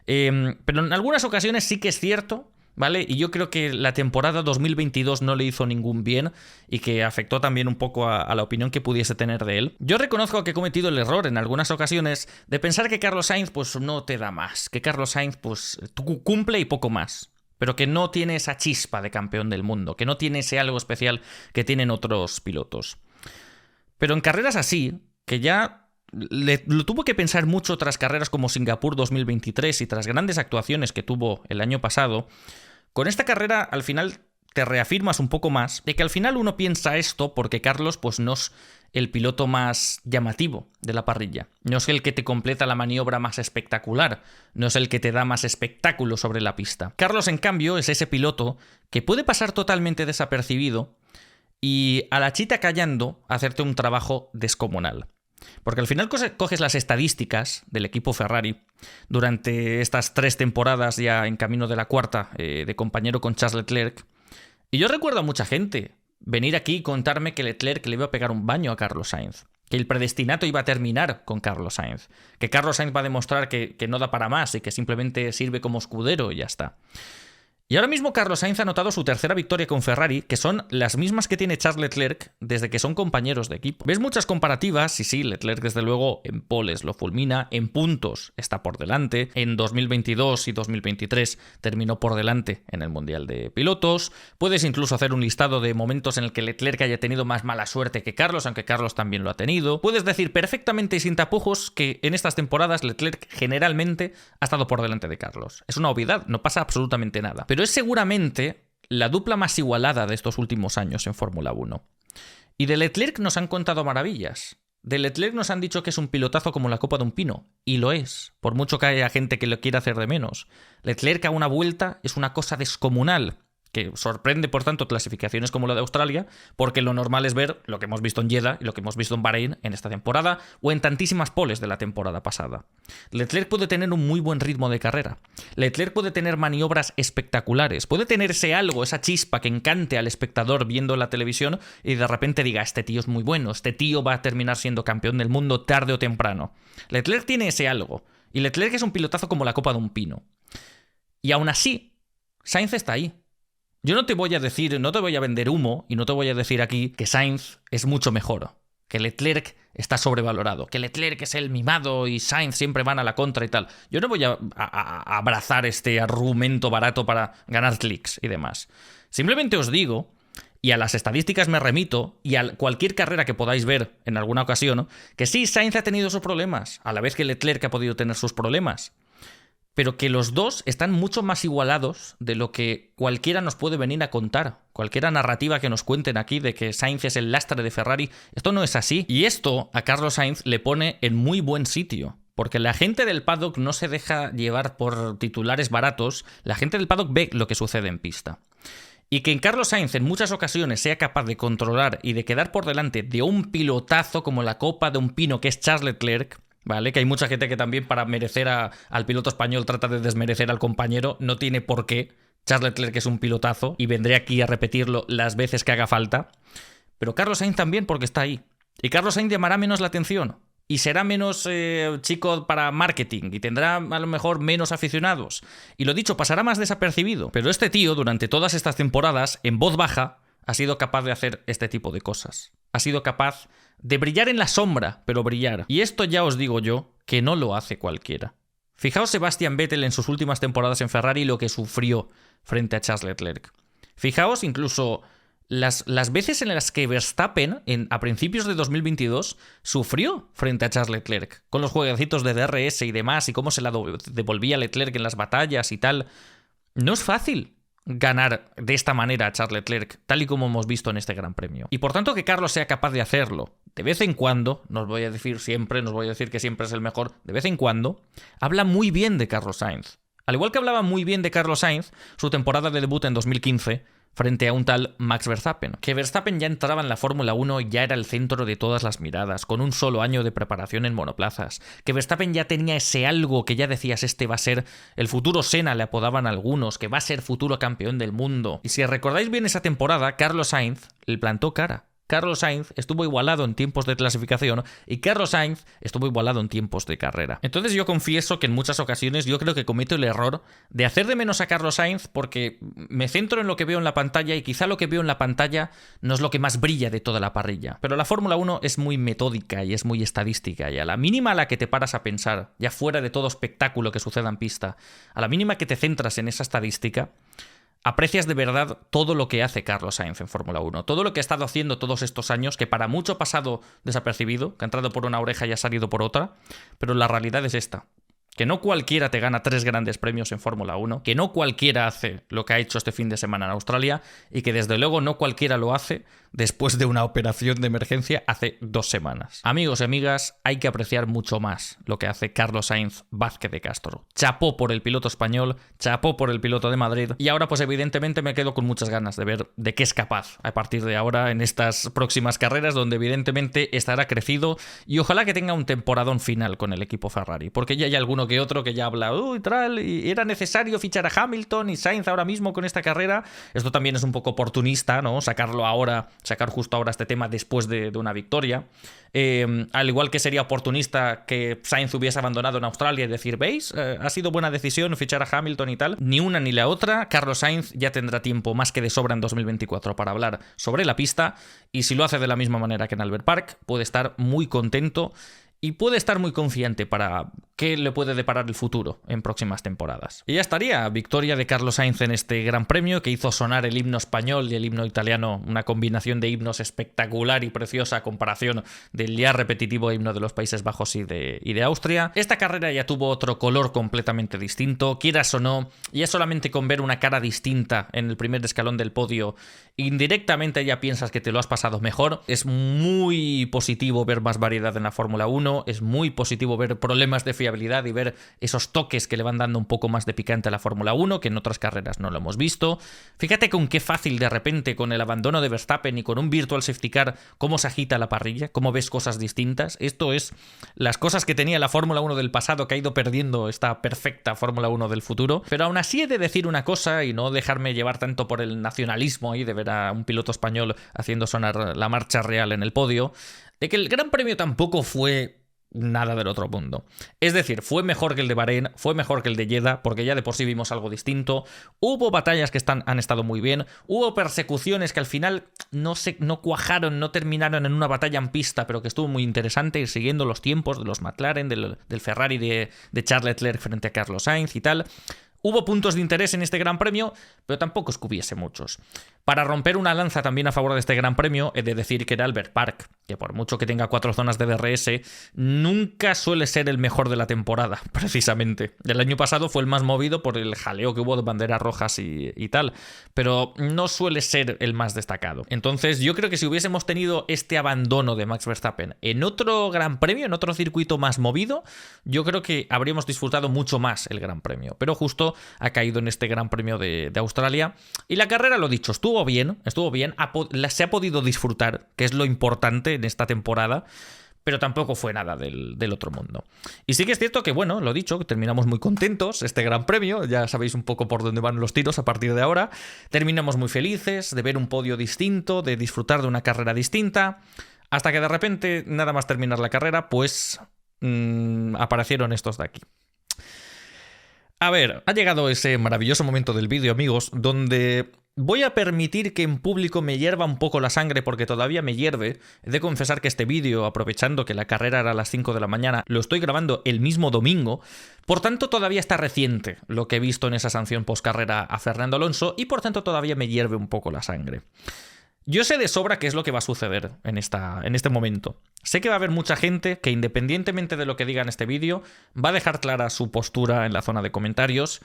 Pero en algunas ocasiones sí que es cierto ¿vale? Y yo creo que la temporada 2022 no le hizo ningún bien y que afectó también un poco a la opinión que pudiese tener de él. Yo reconozco que he cometido el error en algunas ocasiones de pensar que Carlos Sainz pues no te da más, que Carlos Sainz pues cumple y poco más, pero que no tiene esa chispa de campeón del mundo, que no tiene ese algo especial que tienen otros pilotos. Pero en carreras así, que ya lo tuvo que pensar mucho tras carreras como Singapur 2023 y tras grandes actuaciones que tuvo el año pasado, con esta carrera al final te reafirmas un poco más de que al final uno piensa esto porque Carlos pues no es el piloto más llamativo de la parrilla, no es el que te completa la maniobra más espectacular, no es el que te da más espectáculo sobre la pista. Carlos, en cambio, es ese piloto que puede pasar totalmente desapercibido y a la chita callando hacerte un trabajo descomunal. Porque al final coges las estadísticas del equipo Ferrari durante estas 3 temporadas ya en camino de la 4ª de compañero con Charles Leclerc. Y yo recuerdo a mucha gente venir aquí y contarme que Leclerc le iba a pegar un baño a Carlos Sainz, que el predestinato iba a terminar con Carlos Sainz, que Carlos Sainz va a demostrar que no da para más y que simplemente sirve como escudero y ya está. Y ahora mismo Carlos Sainz ha anotado su 3ª victoria con Ferrari, que son las mismas que tiene Charles Leclerc desde que son compañeros de equipo. Ves muchas comparativas, y sí, Leclerc desde luego en poles lo fulmina, en puntos está por delante, en 2022 y 2023 terminó por delante en el Mundial de Pilotos. Puedes incluso hacer un listado de momentos en el que Leclerc haya tenido más mala suerte que Carlos, aunque Carlos también lo ha tenido. Puedes decir perfectamente y sin tapujos que en estas temporadas Leclerc generalmente ha estado por delante de Carlos. Es una obviedad, no pasa absolutamente nada. Pero es seguramente la dupla más igualada de estos últimos años en Fórmula 1. Y de Leclerc nos han contado maravillas. De Leclerc nos han dicho que es un pilotazo como la copa de un pino. Y lo es, por mucho que haya gente que lo quiera hacer de menos. Leclerc a una vuelta es una cosa descomunal, que sorprende, por tanto, clasificaciones como la de Australia, porque lo normal es ver lo que hemos visto en Jeddah y lo que hemos visto en Bahrein en esta temporada, o en tantísimas poles de la temporada pasada. Leclerc puede tener un muy buen ritmo de carrera. Leclerc puede tener maniobras espectaculares, puede tener ese algo, esa chispa que encante al espectador viendo la televisión y de repente diga, este tío es muy bueno, este tío va a terminar siendo campeón del mundo tarde o temprano. Leclerc tiene ese algo, y Leclerc es un pilotazo como la copa de un pino. Y aún así, Sainz está ahí. Yo no te voy a decir, no te voy a vender humo y no te voy a decir aquí que Sainz es mucho mejor, que Leclerc está sobrevalorado, que Leclerc es el mimado y Sainz siempre van a la contra y tal. Yo no voy a abrazar este argumento barato para ganar clics y demás. Simplemente os digo, y a las estadísticas me remito, y a cualquier carrera que podáis ver en alguna ocasión, que sí, Sainz ha tenido sus problemas, a la vez que Leclerc ha podido tener sus problemas. Pero que los dos están mucho más igualados de lo que cualquiera nos puede venir a contar. Cualquiera narrativa que nos cuenten aquí de que Sainz es el lastre de Ferrari, esto no es así. Y esto a Carlos Sainz le pone en muy buen sitio. Porque la gente del paddock no se deja llevar por titulares baratos, la gente del paddock ve lo que sucede en pista. Y que en Carlos Sainz en muchas ocasiones sea capaz de controlar y de quedar por delante de un pilotazo como la copa de un pino que es Charles Leclerc, ¿vale? Que hay mucha gente que también para merecer al piloto español trata de desmerecer al compañero. No tiene por qué. Charles Leclerc es un pilotazo y vendré aquí a repetirlo las veces que haga falta. Pero Carlos Sainz también porque está ahí. Y Carlos Sainz llamará menos la atención. Y será menos chico para marketing. Y tendrá a lo mejor menos aficionados. Y lo dicho, pasará más desapercibido. Pero este tío, durante todas estas temporadas, en voz baja, ha sido capaz de hacer este tipo de cosas. Ha sido capaz de brillar en la sombra, pero brillar. Y esto ya os digo yo, que no lo hace cualquiera. Fijaos Sebastian Vettel en sus últimas temporadas en Ferrari lo que sufrió frente a Charles Leclerc. Fijaos incluso las veces en las que Verstappen, a principios de 2022, sufrió frente a Charles Leclerc, con los jueguecitos de DRS y demás, y cómo se la devolvía Leclerc en las batallas y tal. No es fácil ganar de esta manera a Charles Leclerc, tal y como hemos visto en este Gran Premio. Y por tanto que Carlos sea capaz de hacerlo de vez en cuando, no os voy a decir siempre, no os voy a decir que siempre es el mejor, de vez en cuando, habla muy bien de Carlos Sainz. Al igual que hablaba muy bien de Carlos Sainz su temporada de debut en 2015 frente a un tal Max Verstappen. Que Verstappen ya entraba en la Fórmula 1 y ya era el centro de todas las miradas, con un solo año de preparación en monoplazas. Que Verstappen ya tenía ese algo que ya decías, este va a ser el futuro Senna, le apodaban algunos, que va a ser futuro campeón del mundo. Y si recordáis bien esa temporada, Carlos Sainz le plantó cara Carlos Sainz estuvo igualado en tiempos de clasificación y Carlos Sainz estuvo igualado en tiempos de carrera. Entonces yo confieso que en muchas ocasiones yo creo que cometo el error de hacer de menos a Carlos Sainz porque me centro en lo que veo en la pantalla y quizá lo que veo en la pantalla no es lo que más brilla de toda la parrilla. Pero la Fórmula 1 es muy metódica y es muy estadística y a la mínima a la que te paras a pensar, ya fuera de todo espectáculo que suceda en pista, a la mínima que te centras en esa estadística, aprecias de verdad todo lo que hace Carlos Sainz en Fórmula 1, todo lo que ha estado haciendo todos estos años, que para mucho ha pasado desapercibido, que ha entrado por una oreja y ha salido por otra, pero la realidad es esta. Que no cualquiera te gana 3 grandes premios en Fórmula 1, que no cualquiera hace lo que ha hecho este fin de semana en Australia y que desde luego no cualquiera lo hace después de una operación de emergencia hace 2 semanas. Amigos y amigas, hay que apreciar mucho más lo que hace Carlos Sainz Vázquez de Castro. Chapó por el piloto español, chapó por el piloto de Madrid y ahora pues evidentemente me quedo con muchas ganas de ver de qué es capaz a partir de ahora en estas próximas carreras donde evidentemente estará crecido y ojalá que tenga un temporadón final con el equipo Ferrari, porque ya hay alguno que otro que ya habla, uy, tal, y era necesario fichar a Hamilton y Sainz ahora mismo con esta carrera. Esto también es un poco oportunista, ¿no? Sacar justo ahora este tema después de una victoria. Al igual que sería oportunista que Sainz hubiese abandonado en Australia y decir, ¿veis? Ha sido buena decisión fichar a Hamilton y tal. Ni una ni la otra. Carlos Sainz ya tendrá tiempo más que de sobra en 2024 para hablar sobre la pista y si lo hace de la misma manera que en Albert Park, puede estar muy contento y puede estar muy confiante para qué le puede deparar el futuro en próximas temporadas. Y ya estaría, victoria de Carlos Sainz en este Gran Premio que hizo sonar el himno español y el himno italiano, una combinación de himnos espectacular y preciosa a comparación del ya repetitivo himno de los Países Bajos y de Austria. Esta carrera ya tuvo otro color completamente distinto, quieras o no, ya solamente con ver una cara distinta en el primer escalón del podio, indirectamente ya piensas que te lo has pasado mejor. Es muy positivo ver más variedad en la Fórmula 1, es muy positivo ver problemas de fiabilidad y ver esos toques que le van dando un poco más de picante a la Fórmula 1, que en otras carreras no lo hemos visto. Fíjate con qué fácil de repente, con el abandono de Verstappen y con un virtual safety car, cómo se agita la parrilla, cómo ves cosas distintas. Esto es las cosas que tenía la Fórmula 1 del pasado, que ha ido perdiendo esta perfecta Fórmula 1 del futuro. Pero aún así he de decir una cosa y no dejarme llevar tanto por el nacionalismo y de ver a un piloto español haciendo sonar la marcha real en el podio, de que el Gran Premio tampoco fue nada del otro mundo. Es decir, fue mejor que el de Bahrein, fue mejor que el de Jeddah, porque ya de por sí vimos algo distinto. Hubo batallas que han estado muy bien, hubo persecuciones que al final no cuajaron, no terminaron en una batalla en pista, pero que estuvo muy interesante, ir siguiendo los tiempos de los McLaren, del Ferrari de Charles Leclerc frente a Carlos Sainz y tal. Hubo puntos de interés en este Gran Premio, pero tampoco es que hubiese muchos. Para romper una lanza también a favor de este Gran Premio, he de decir que era Albert Park, que por mucho que tenga 4 zonas de DRS, nunca suele ser el mejor de la temporada, precisamente. El año pasado fue el más movido por el jaleo que hubo de banderas rojas y tal, pero no suele ser el más destacado. Entonces yo creo que si hubiésemos tenido este abandono de Max Verstappen en otro Gran Premio, en otro circuito más movido, yo creo que habríamos disfrutado mucho más el Gran Premio. Pero justo ha caído en este Gran Premio de Australia. Y la carrera, lo dicho, estuvo bien, se ha podido disfrutar, que es lo importante en esta temporada, pero tampoco fue nada del otro mundo. Y sí que es cierto que, bueno, lo dicho, que terminamos muy contentos este Gran Premio, ya sabéis un poco por dónde van los tiros a partir de ahora. Terminamos muy felices de ver un podio distinto, de disfrutar de una carrera distinta, hasta que de repente, nada más terminar la carrera, pues aparecieron estos de aquí. A ver, ha llegado ese maravilloso momento del vídeo, amigos, donde voy a permitir que en público me hierva un poco la sangre porque todavía me hierve. He de confesar que este vídeo, aprovechando que la carrera era a las 5 de la mañana, lo estoy grabando el mismo domingo. Por tanto, todavía está reciente lo que he visto en esa sanción postcarrera a Fernando Alonso y por tanto todavía me hierve un poco la sangre. Yo sé de sobra qué es lo que va a suceder en este momento. Sé que va a haber mucha gente que, independientemente de lo que diga en este vídeo, va a dejar clara su postura en la zona de comentarios.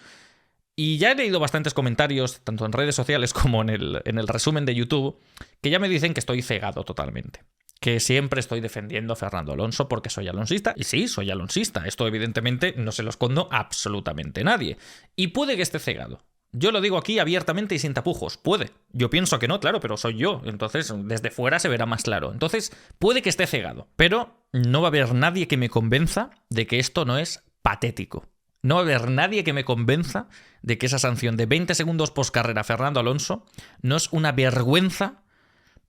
Y ya he leído bastantes comentarios, tanto en redes sociales como en el resumen de YouTube, que ya me dicen que estoy cegado totalmente. Que siempre estoy defendiendo a Fernando Alonso porque soy alonsista. Y sí, soy alonsista. Esto evidentemente no se lo escondo a absolutamente nadie. Y puede que esté cegado. Yo lo digo aquí abiertamente y sin tapujos. Puede. Yo pienso que no, claro, pero soy yo. Entonces, desde fuera se verá más claro. Entonces, puede que esté cegado. Pero no va a haber nadie que me convenza de que esto no es patético. No va a haber nadie que me convenza de que esa sanción de 20 segundos postcarrera a Fernando Alonso no es una vergüenza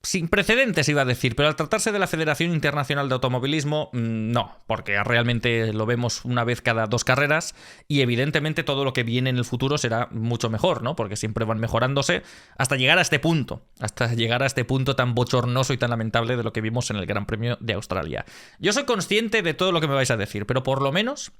sin precedentes, iba a decir, pero al tratarse de la Federación Internacional de Automovilismo, no, porque realmente lo vemos una vez cada 2 carreras y evidentemente todo lo que viene en el futuro será mucho mejor, ¿no? Porque siempre van mejorándose hasta llegar a este punto tan bochornoso y tan lamentable de lo que vimos en el Gran Premio de Australia. Yo soy consciente de todo lo que me vais a decir, pero por lo menos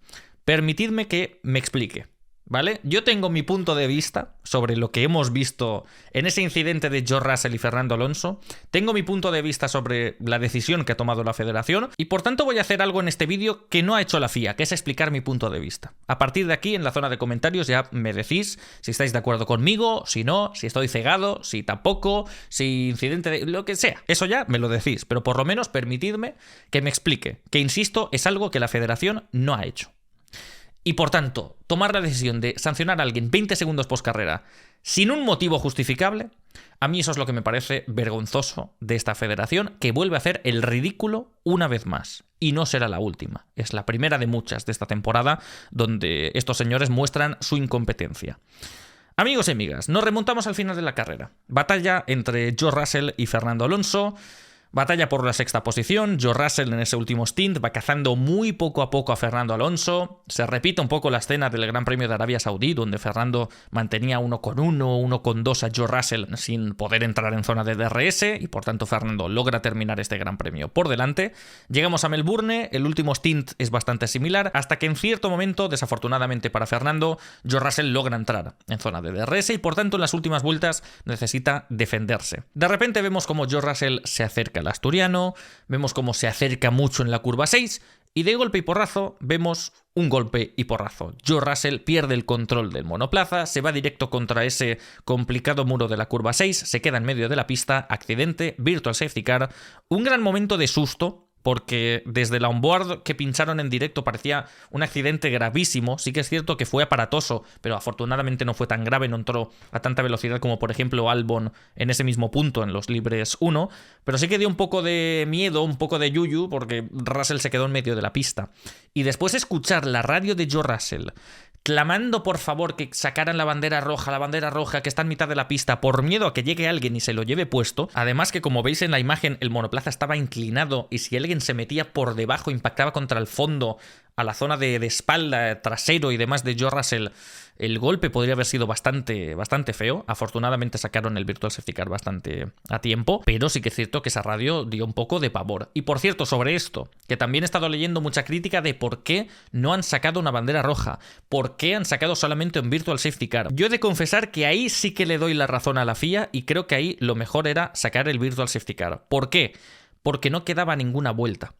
permitidme que me explique. ¿Vale? Yo tengo mi punto de vista sobre lo que hemos visto en ese incidente de George Russell y Fernando Alonso. Tengo mi punto de vista sobre la decisión que ha tomado la federación y por tanto voy a hacer algo en este vídeo que no ha hecho la FIA, que es explicar mi punto de vista. A partir de aquí, en la zona de comentarios, ya me decís si estáis de acuerdo conmigo, si no, si estoy cegado, si tampoco, si incidente de... lo que sea. Eso ya me lo decís, pero por lo menos permitidme que me explique, que insisto, es algo que la federación no ha hecho. Y por tanto, tomar la decisión de sancionar a alguien 20 segundos post carrera sin un motivo justificable, a mí eso es lo que me parece vergonzoso de esta federación, que vuelve a hacer el ridículo una vez más. Y no será la última. Es la primera de muchas de esta temporada donde estos señores muestran su incompetencia. Amigos y amigas, nos remontamos al final de la carrera. Batalla entre George Russell y Fernando Alonso. Batalla por la 6ª posición. George Russell en ese último stint va cazando muy poco a poco a Fernando Alonso. Se repite un poco la escena del Gran Premio de Arabia Saudí, donde Fernando mantenía 1-1, 1-2 a George Russell sin poder entrar en zona de DRS y por tanto Fernando logra terminar este Gran Premio por delante. Llegamos a Melbourne, el último stint es bastante similar, hasta que en cierto momento, desafortunadamente para Fernando, George Russell logra entrar en zona de DRS y por tanto en las últimas vueltas necesita defenderse. De repente vemos como George Russell se acerca al asturiano, vemos cómo se acerca mucho en la curva 6 y de golpe y porrazo vemos un golpe y porrazo. George Russell pierde el control del monoplaza, se va directo contra ese complicado muro de la curva 6, se queda en medio de la pista, accidente, virtual safety car, un gran momento de susto, porque desde la onboard que pincharon en directo parecía un accidente gravísimo. Sí que es cierto que fue aparatoso, pero afortunadamente no fue tan grave, no entró a tanta velocidad como por ejemplo Albon en ese mismo punto en los libres 1, pero sí que dio un poco de miedo, un poco de yuyu, porque Russell se quedó en medio de la pista. Y después escuchar la radio de George Russell clamando por favor que sacaran la bandera roja que está en mitad de la pista, por miedo a que llegue alguien y se lo lleve puesto. Además que, como veis en la imagen, el monoplaza estaba inclinado y si alguien se metía por debajo, impactaba contra el fondo, a la zona de espalda, trasero y demás de George Russell, el golpe podría haber sido bastante feo. Afortunadamente sacaron el Virtual Safety Car bastante a tiempo, pero sí que es cierto que esa radio dio un poco de pavor. Y por cierto, sobre esto, que también he estado leyendo mucha crítica de por qué no han sacado una bandera roja, por qué han sacado solamente un Virtual Safety Car. Yo he de confesar que ahí sí que le doy la razón a la FIA y creo que ahí lo mejor era sacar el Virtual Safety Car. ¿Por qué? Porque no quedaba ninguna vuelta.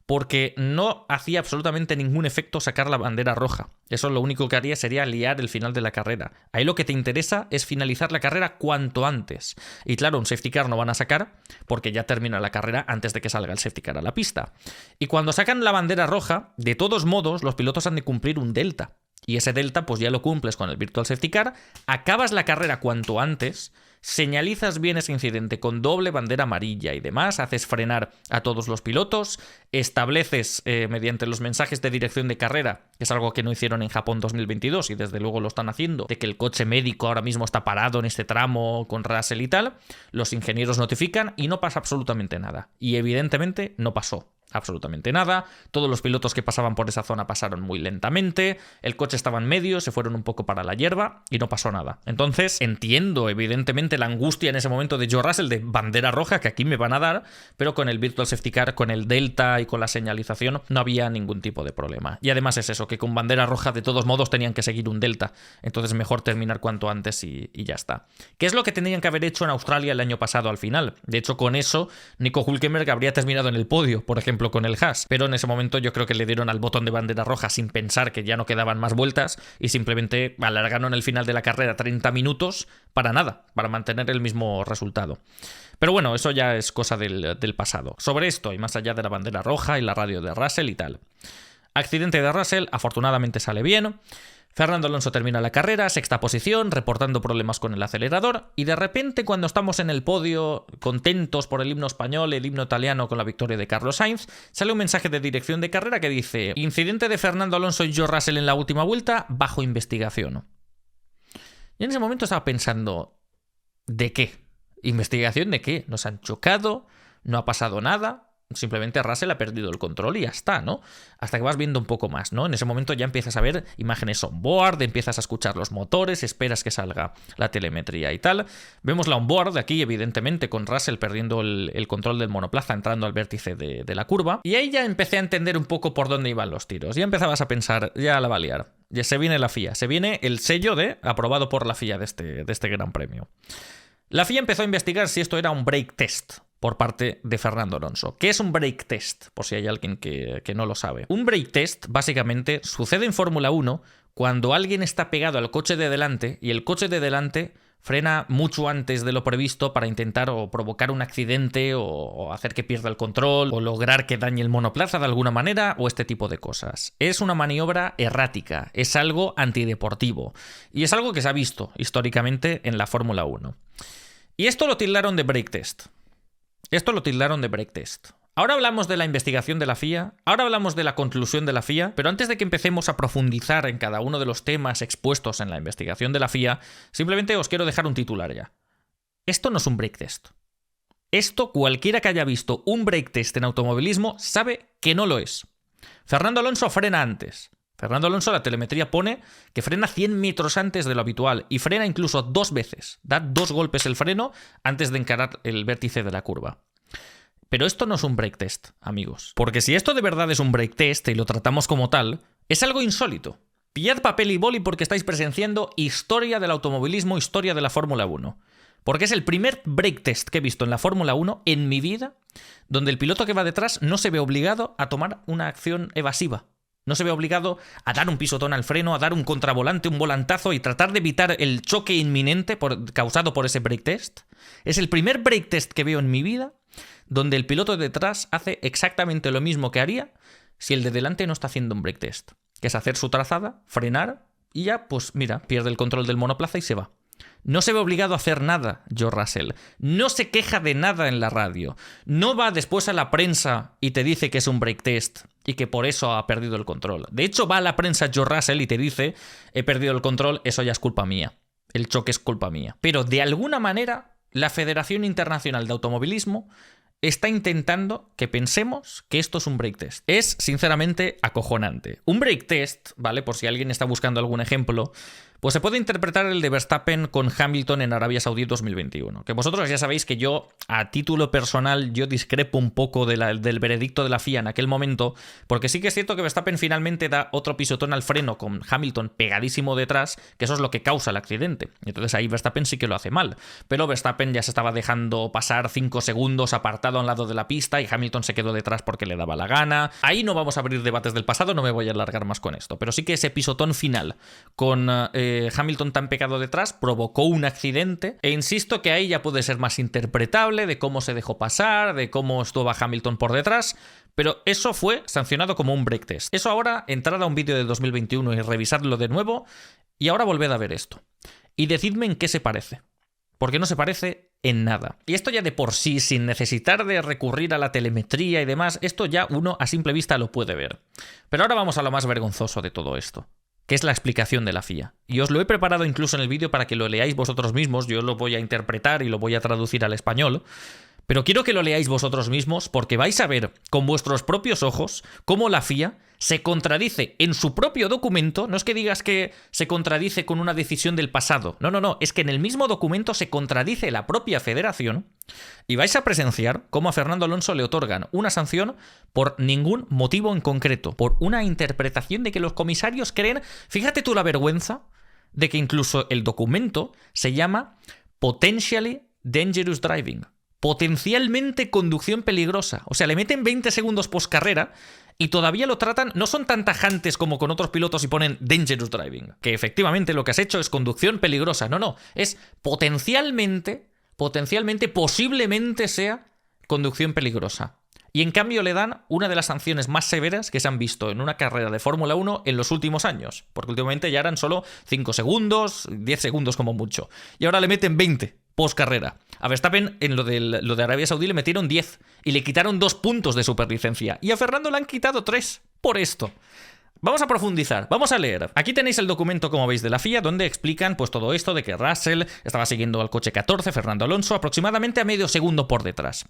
Porque no hacía absolutamente ningún efecto sacar la bandera roja. Eso lo único que haría sería liar el final de la carrera. Ahí lo que te interesa es finalizar la carrera cuanto antes. Y claro, un safety car no van a sacar porque ya termina la carrera antes de que salga el safety car a la pista. Y cuando sacan la bandera roja, de todos modos, los pilotos han de cumplir un delta. Y ese delta pues ya lo cumples con el Virtual Safety Car, acabas la carrera cuanto antes, señalizas bien ese incidente con doble bandera amarilla y demás, haces frenar a todos los pilotos, estableces mediante los mensajes de dirección de carrera, que es algo que no hicieron en Japón 2022 y desde luego lo están haciendo, de que el coche médico ahora mismo está parado en este tramo con Russell y tal, los ingenieros notifican y no pasa absolutamente nada. Y evidentemente no pasó absolutamente nada, todos los pilotos que pasaban por esa zona pasaron muy lentamente, el coche estaba en medio, se fueron un poco para la hierba y no pasó nada. Entonces entiendo evidentemente la angustia en ese momento de George Russell de bandera roja que aquí me van a dar, pero con el Virtual Safety Car, con el delta y con la señalización no había ningún tipo de problema. Y además es eso, que con bandera roja de todos modos tenían que seguir un delta, entonces mejor terminar cuanto antes y ya está. ¿Qué es lo que tenían que haber hecho en Australia el año pasado al final? De hecho con eso Nico Hülkenberg habría terminado en el podio, por ejemplo con el Haas, pero en ese momento yo creo que le dieron al botón de bandera roja sin pensar que ya no quedaban más vueltas y simplemente alargaron el final de la carrera 30 minutos para nada, para mantener el mismo resultado. Pero bueno, eso ya es cosa del pasado. Sobre esto y más allá de la bandera roja y la radio de Russell y tal. Accidente de Russell, afortunadamente sale bien. Fernando Alonso termina la carrera, 6ª posición, reportando problemas con el acelerador, y de repente cuando estamos en el podio, contentos por el himno español, el himno italiano con la victoria de Carlos Sainz, sale un mensaje de dirección de carrera que dice: incidente de Fernando Alonso y George Russell en la última vuelta, bajo investigación. Y en ese momento estaba pensando, ¿de qué? ¿Investigación de qué? ¿Nos han chocado? ¿No ha pasado nada? Simplemente Russell ha perdido el control y ya está, ¿no? Hasta que vas viendo un poco más, ¿no? En ese momento ya empiezas a ver imágenes on-board, empiezas a escuchar los motores, esperas que salga la telemetría y tal. Vemos la on-board aquí, evidentemente, con Russell perdiendo el control del monoplaza, entrando al vértice de la curva. Y ahí ya empecé a entender un poco por dónde iban los tiros. Ya empezabas a pensar, ya la va a liar. Ya se viene la FIA, se viene el sello de aprobado por la FIA de este Gran Premio. La FIA empezó a investigar si esto era un brake test por parte de Fernando Alonso. ¿Qué es un brake test? Por si hay alguien que no lo sabe. Un brake test, básicamente, sucede en Fórmula 1 cuando alguien está pegado al coche de delante y el coche de delante frena mucho antes de lo previsto para intentar o provocar un accidente o hacer que pierda el control o lograr que dañe el monoplaza de alguna manera o este tipo de cosas. Es una maniobra errática, es algo antideportivo y es algo que se ha visto históricamente en la Fórmula 1. Y esto lo tildaron de brake test. Ahora hablamos de la investigación de la FIA, ahora hablamos de la conclusión de la FIA, pero antes de que empecemos a profundizar en cada uno de los temas expuestos en la investigación de la FIA, simplemente os quiero dejar un titular ya. Esto no es un brake test. Esto cualquiera que haya visto un brake test en automovilismo sabe que no lo es. Fernando Alonso frena antes. Fernando Alonso, la telemetría pone que frena 100 metros antes de lo habitual y frena incluso 2 veces. Da 2 golpes el freno antes de encarar el vértice de la curva. Pero esto no es un brake test, amigos. Porque si esto de verdad es un brake test y lo tratamos como tal, es algo insólito. Pillad papel y boli porque estáis presenciando historia del automovilismo, historia de la Fórmula 1. Porque es el primer brake test que he visto en la Fórmula 1 en mi vida donde el piloto que va detrás no se ve obligado a tomar una acción evasiva. No se ve obligado a dar un pisotón al freno, a dar un contravolante, un volantazo y tratar de evitar el choque inminente causado por ese brake test. Es el primer brake test que veo en mi vida donde el piloto de detrás hace exactamente lo mismo que haría si el de delante no está haciendo un brake test, que es hacer su trazada, frenar y ya, pues mira, pierde el control del monoplaza y se va. No se ve obligado a hacer nada, George Russell. No se queja de nada en la radio. No va después a la prensa y te dice que es un brake test y que por eso ha perdido el control. De hecho, va a la prensa George Russell y te dice, he perdido el control, eso ya es culpa mía. El choque es culpa mía. Pero de alguna manera, la Federación Internacional de Automovilismo está intentando que pensemos que esto es un brake test. Es, sinceramente, acojonante. Un brake test, ¿vale? Por si alguien está buscando algún ejemplo, pues se puede interpretar el de Verstappen con Hamilton en Arabia Saudí 2021. Que vosotros ya sabéis que yo, a título personal, yo discrepo un poco del veredicto de la FIA en aquel momento, porque sí que es cierto que Verstappen finalmente da otro pisotón al freno con Hamilton pegadísimo detrás, que eso es lo que causa el accidente. Entonces ahí Verstappen sí que lo hace mal. Pero Verstappen ya se estaba dejando pasar 5 segundos apartado a un lado de la pista y Hamilton se quedó detrás porque le daba la gana. Ahí no vamos a abrir debates del pasado, no me voy a alargar más con esto. Pero sí que ese pisotón final con Hamilton tan pegado detrás provocó un accidente e insisto que ahí ya puede ser más interpretable de cómo se dejó pasar, de cómo estuvo Hamilton por detrás, pero eso fue sancionado como un brake test. Eso ahora, entrad a un vídeo de 2021 y revisadlo de nuevo y ahora volved a ver esto. Y decidme en qué se parece. Porque no se parece en nada. Y esto ya de por sí, sin necesitar de recurrir a la telemetría y demás, esto ya uno a simple vista lo puede ver. Pero ahora vamos a lo más vergonzoso de todo esto, que es la explicación de la FIA. Y os lo he preparado incluso en el vídeo para que lo leáis vosotros mismos, yo lo voy a interpretar y lo voy a traducir al español, pero quiero que lo leáis vosotros mismos porque vais a ver con vuestros propios ojos cómo la FIA se contradice en su propio documento. No es que digas que se contradice con una decisión del pasado, no, es que en el mismo documento se contradice la propia federación y vais a presenciar cómo a Fernando Alonso le otorgan una sanción por ningún motivo en concreto, por una interpretación de que los comisarios creen, fíjate tú la vergüenza de que incluso el documento se llama Potentially Dangerous Driving. Potencialmente conducción peligrosa. O sea, le meten 20 segundos poscarrera y todavía lo tratan, no son tan tajantes como con otros pilotos y ponen dangerous driving, que efectivamente lo que has hecho es conducción peligrosa. No, es posiblemente sea conducción peligrosa. Y en cambio le dan una de las sanciones más severas que se han visto en una carrera de Fórmula 1 en los últimos años. Porque últimamente ya eran solo 5 segundos, 10 segundos como mucho. Y ahora le meten 20 post-carrera. A Verstappen en lo de Arabia Saudí le metieron 10 y le quitaron 2 puntos de superlicencia. Y a Fernando le han quitado 3 por esto. Vamos a profundizar, vamos a leer. Aquí tenéis el documento, como veis, de la FIA, donde explican pues todo esto de que Russell estaba siguiendo al coche 14, Fernando Alonso, aproximadamente a medio segundo por detrás.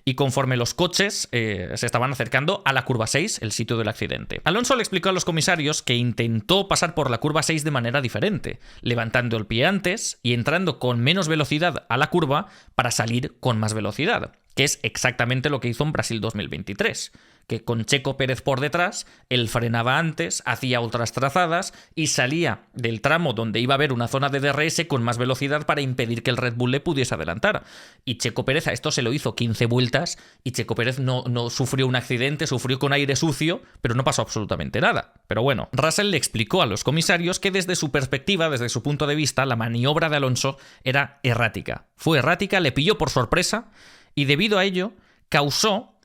Y conforme los coches se estaban acercando a la curva 6, el sitio del accidente. Alonso le explicó a los comisarios que intentó pasar por la curva 6 de manera diferente, levantando el pie antes y entrando con menos velocidad a la curva para salir con más velocidad, que es exactamente lo que hizo en Brasil 2023. Que con Checo Pérez por detrás, él frenaba antes, hacía otras trazadas y salía del tramo donde iba a haber una zona de DRS con más velocidad para impedir que el Red Bull le pudiese adelantar. Y Checo Pérez a esto se lo hizo 15 vueltas y Checo Pérez no sufrió un accidente, sufrió con aire sucio, pero no pasó absolutamente nada. Pero bueno, Russell le explicó a los comisarios que desde su perspectiva, desde su punto de vista, la maniobra de Alonso era errática. Fue errática, le pilló por sorpresa y debido a ello causó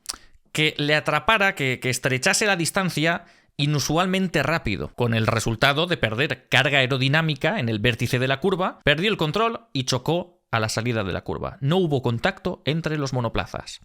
que le atrapara, que estrechase la distancia inusualmente rápido, con el resultado de perder carga aerodinámica en el vértice de la curva, perdió el control y chocó a la salida de la curva. No hubo contacto entre los monoplazas.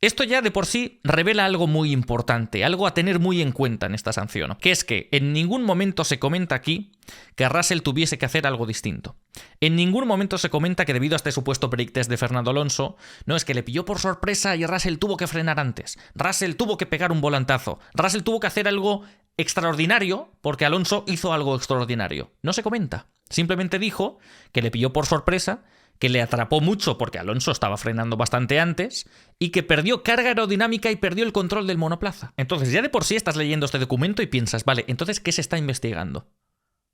Esto ya de por sí revela algo muy importante, algo a tener muy en cuenta en esta sanción, que es que en ningún momento se comenta aquí que Russell tuviese que hacer algo distinto. En ningún momento se comenta que debido a este supuesto break test de Fernando Alonso, no es que le pilló por sorpresa y Russell tuvo que frenar antes, Russell tuvo que pegar un volantazo, Russell tuvo que hacer algo extraordinario porque Alonso hizo algo extraordinario. No se comenta. Simplemente dijo que le pilló por sorpresa, que le atrapó mucho porque Alonso estaba frenando bastante antes y que perdió carga aerodinámica y perdió el control del monoplaza. Entonces ya de por sí estás leyendo este documento y piensas, vale, entonces ¿qué se está investigando?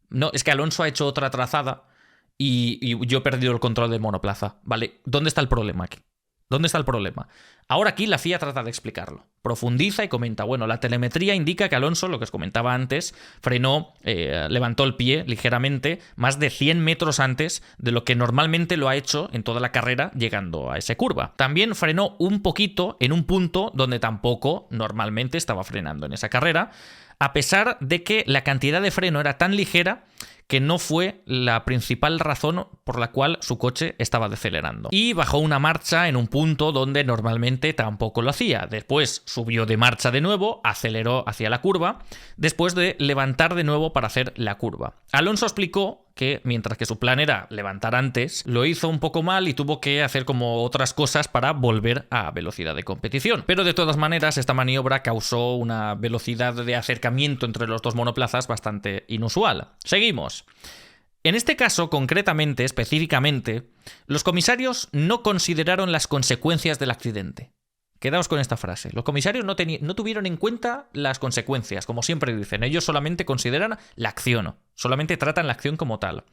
No, es que Alonso ha hecho otra trazada y yo he perdido el control del monoplaza. Vale, ¿dónde está el problema aquí? ¿Dónde está el problema? Ahora aquí la FIA trata de explicarlo. Profundiza y comenta, bueno, la telemetría indica que Alonso, lo que os comentaba antes, frenó, levantó el pie ligeramente más de 100 metros antes de lo que normalmente lo ha hecho en toda la carrera llegando a esa curva. También frenó un poquito en un punto donde tampoco normalmente estaba frenando en esa carrera, a pesar de que la cantidad de freno era tan ligera que no fue la principal razón por la cual su coche estaba decelerando. Y bajó una marcha en un punto donde normalmente tampoco lo hacía. Después subió de marcha de nuevo, aceleró hacia la curva, después de levantar de nuevo para hacer la curva. Alonso explicó que mientras que su plan era levantar antes, lo hizo un poco mal y tuvo que hacer como otras cosas para volver a velocidad de competición. Pero de todas maneras, esta maniobra causó una velocidad de acercamiento entre los dos monoplazas bastante inusual. Seguimos. En este caso, concretamente, específicamente, los comisarios no consideraron las consecuencias del accidente. Quedaos con esta frase. Los comisarios no tuvieron en cuenta las consecuencias, como siempre dicen. Ellos solamente consideran la acción, solamente tratan la acción como tal.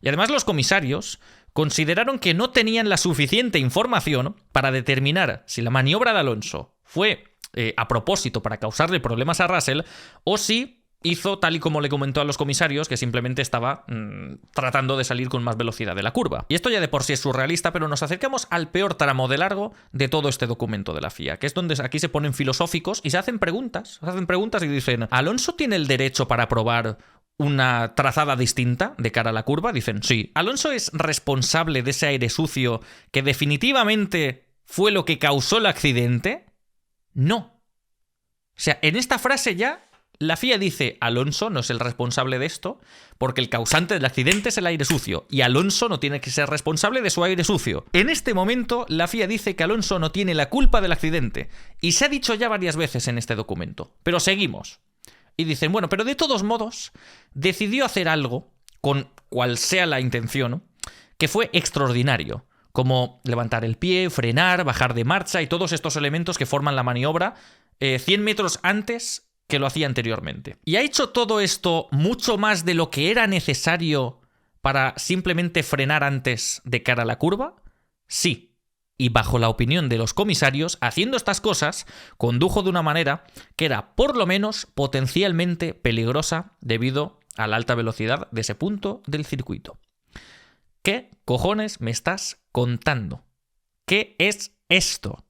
Y además los comisarios consideraron que no tenían la suficiente información para determinar si la maniobra de Alonso fue a propósito para causarle problemas a Russell o si hizo tal y como le comentó a los comisarios, que simplemente estaba tratando de salir con más velocidad de la curva. Y esto ya de por sí es surrealista, pero nos acercamos al peor tramo de largo de todo este documento de la FIA, que es donde aquí se ponen filosóficos y se hacen preguntas y dicen, ¿Alonso tiene el derecho para probar una trazada distinta de cara a la curva? Dicen, sí. ¿Alonso es responsable de ese aire sucio que definitivamente fue lo que causó el accidente? No. O sea, en esta frase ya la FIA dice, Alonso no es el responsable de esto porque el causante del accidente es el aire sucio y Alonso no tiene que ser responsable de su aire sucio. En este momento, la FIA dice que Alonso no tiene la culpa del accidente y se ha dicho ya varias veces en este documento. Pero seguimos. Y dicen, bueno, pero de todos modos, decidió hacer algo, con cual sea la intención, que fue extraordinario, como levantar el pie, frenar, bajar de marcha y todos estos elementos que forman la maniobra 100 metros antes que lo hacía anteriormente. ¿Y ha hecho todo esto mucho más de lo que era necesario para simplemente frenar antes de cara a la curva? Sí. Y bajo la opinión de los comisarios, haciendo estas cosas, condujo de una manera que era por lo menos potencialmente peligrosa debido a la alta velocidad de ese punto del circuito. ¿Qué cojones me estás contando? ¿Qué es esto?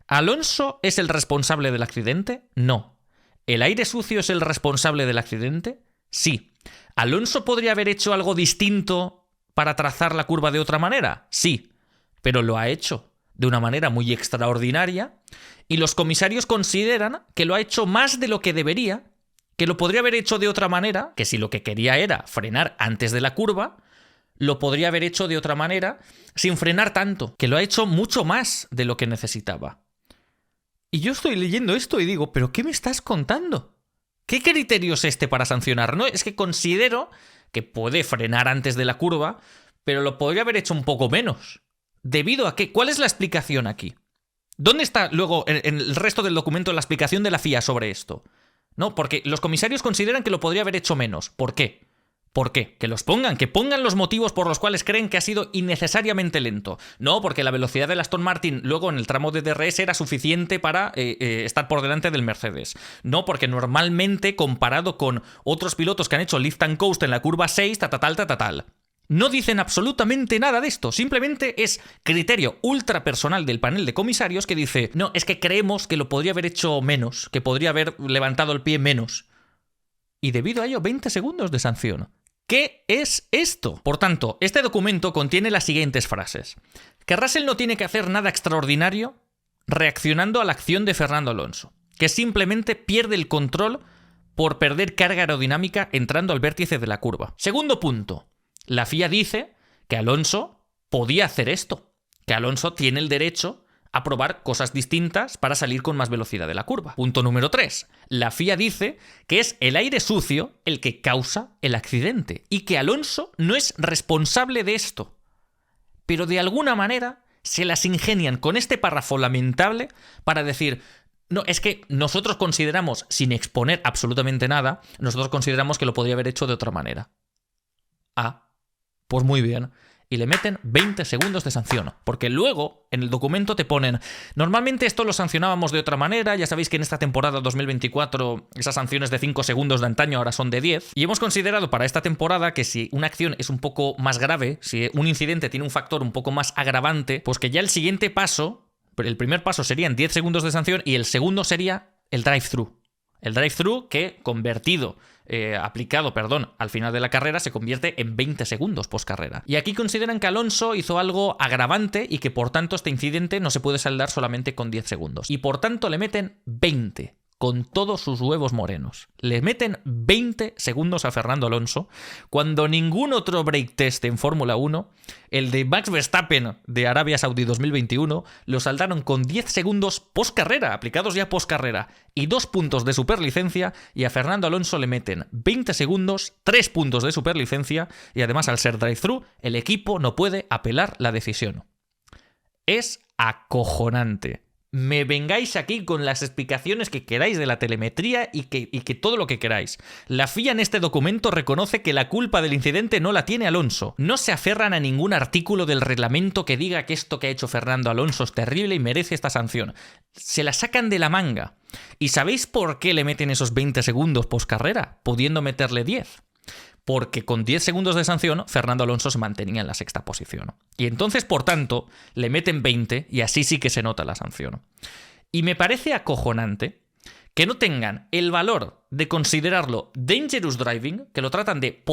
¿Alonso es el responsable del accidente? No. ¿El aire sucio es el responsable del accidente? Sí. ¿Alonso podría haber hecho algo distinto para trazar la curva de otra manera? Sí. Pero lo ha hecho de una manera muy extraordinaria y los comisarios consideran que lo ha hecho más de lo que debería que lo podría haber hecho de otra manera, que si lo que quería era frenar antes de la curva, lo podría haber hecho de otra manera sin frenar tanto, que lo ha hecho mucho más de lo que necesitaba. Y yo estoy leyendo esto y digo, ¿pero qué me estás contando? ¿Qué criterio es este para sancionar? No, es que considero que puede frenar antes de la curva, pero lo podría haber hecho un poco menos. ¿Debido a qué? ¿Cuál es la explicación aquí? ¿Dónde está luego en el resto del documento la explicación de la FIA sobre esto? No, porque los comisarios consideran que lo podría haber hecho menos. ¿Por qué? ¿Por qué? Que pongan los motivos por los cuales creen que ha sido innecesariamente lento. No, porque la velocidad del Aston Martin luego en el tramo de DRS era suficiente para estar por delante del Mercedes. No, porque normalmente comparado con otros pilotos que han hecho lift and coast en la curva 6, tal. No dicen absolutamente nada de esto, simplemente es criterio ultra personal del panel de comisarios que dice, no, es que creemos que lo podría haber hecho menos, que podría haber levantado el pie menos. Y debido a ello, 20 segundos de sanción. ¿Qué es esto? Por tanto, este documento contiene las siguientes frases. Que Russell no tiene que hacer nada extraordinario reaccionando a la acción de Fernando Alonso, que simplemente pierde el control por perder carga aerodinámica entrando al vértice de la curva. Segundo punto. La FIA dice que Alonso podía hacer esto, que Alonso tiene el derecho a probar cosas distintas para salir con más velocidad de la curva. Punto número 3. La FIA dice que es el aire sucio el que causa el accidente y que Alonso no es responsable de esto. Pero de alguna manera se las ingenian con este párrafo lamentable para decir, no, es que nosotros consideramos, sin exponer absolutamente nada, nosotros consideramos que lo podría haber hecho de otra manera. Ah, pues muy bien. Y le meten 20 segundos de sanción. Porque luego, en el documento te ponen, normalmente esto lo sancionábamos de otra manera, ya sabéis que en esta temporada 2024 esas sanciones de 5 segundos de antaño ahora son de 10, y hemos considerado para esta temporada que si una acción es un poco más grave, si un incidente tiene un factor un poco más agravante, pues que ya el siguiente paso, el primer paso serían 10 segundos de sanción y el segundo sería el drive-thru. El drive-thru que, aplicado al final de la carrera, se convierte en 20 segundos post-carrera. Y aquí consideran que Alonso hizo algo agravante y que por tanto este incidente no se puede saldar solamente con 10 segundos. Y por tanto le meten 20, con todos sus huevos morenos. Le meten 20 segundos a Fernando Alonso, cuando ningún otro break test en Fórmula 1, el de Max Verstappen de Arabia Saudí 2021, lo saldaron con 10 segundos post-carrera, aplicados ya post-carrera, y 2 puntos de superlicencia, y a Fernando Alonso le meten 20 segundos, 3 puntos de superlicencia, y además al ser drive-thru, el equipo no puede apelar la decisión. Es acojonante. Me vengáis aquí con las explicaciones que queráis de la telemetría y que todo lo que queráis. La FIA en este documento reconoce que la culpa del incidente no la tiene Alonso. No se aferran a ningún artículo del reglamento que diga que esto que ha hecho Fernando Alonso es terrible y merece esta sanción. Se la sacan de la manga. ¿Y sabéis por qué le meten esos 20 segundos post-carrera, pudiendo meterle 10? Porque con 10 segundos de sanción, Fernando Alonso se mantenía en la sexta posición. Y entonces, por tanto, le meten 20 y así sí que se nota la sanción. Y me parece acojonante que no tengan el valor de considerarlo dangerous driving, que lo tratan de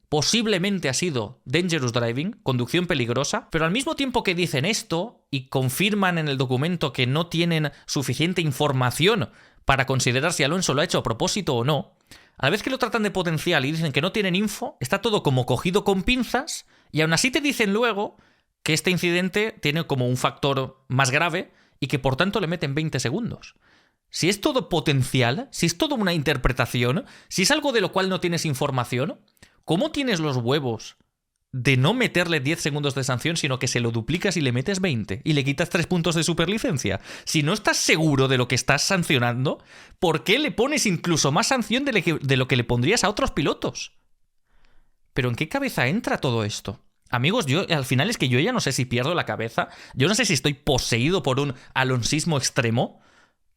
posiblemente ha sido dangerous driving, conducción peligrosa, pero al mismo tiempo que dicen esto y confirman en el documento que no tienen suficiente información para considerar si Alonso lo ha hecho a propósito o no, a la vez que lo tratan de potencial y dicen que no tienen info, está todo como cogido con pinzas y aún así te dicen luego que este incidente tiene como un factor más grave y que por tanto le meten 20 segundos. Si es todo potencial, si es todo una interpretación, si es algo de lo cual no tienes información, ¿cómo tienes los huevos de no meterle 10 segundos de sanción, sino que se lo duplicas y le metes 20 y le quitas 3 puntos de superlicencia? Si no estás seguro de lo que estás sancionando, ¿por qué le pones incluso más sanción de lo que le pondrías a otros pilotos? ¿Pero en qué cabeza entra todo esto? Amigos, yo al final es que yo ya no sé si pierdo la cabeza, yo no sé si estoy poseído por un alonsismo extremo,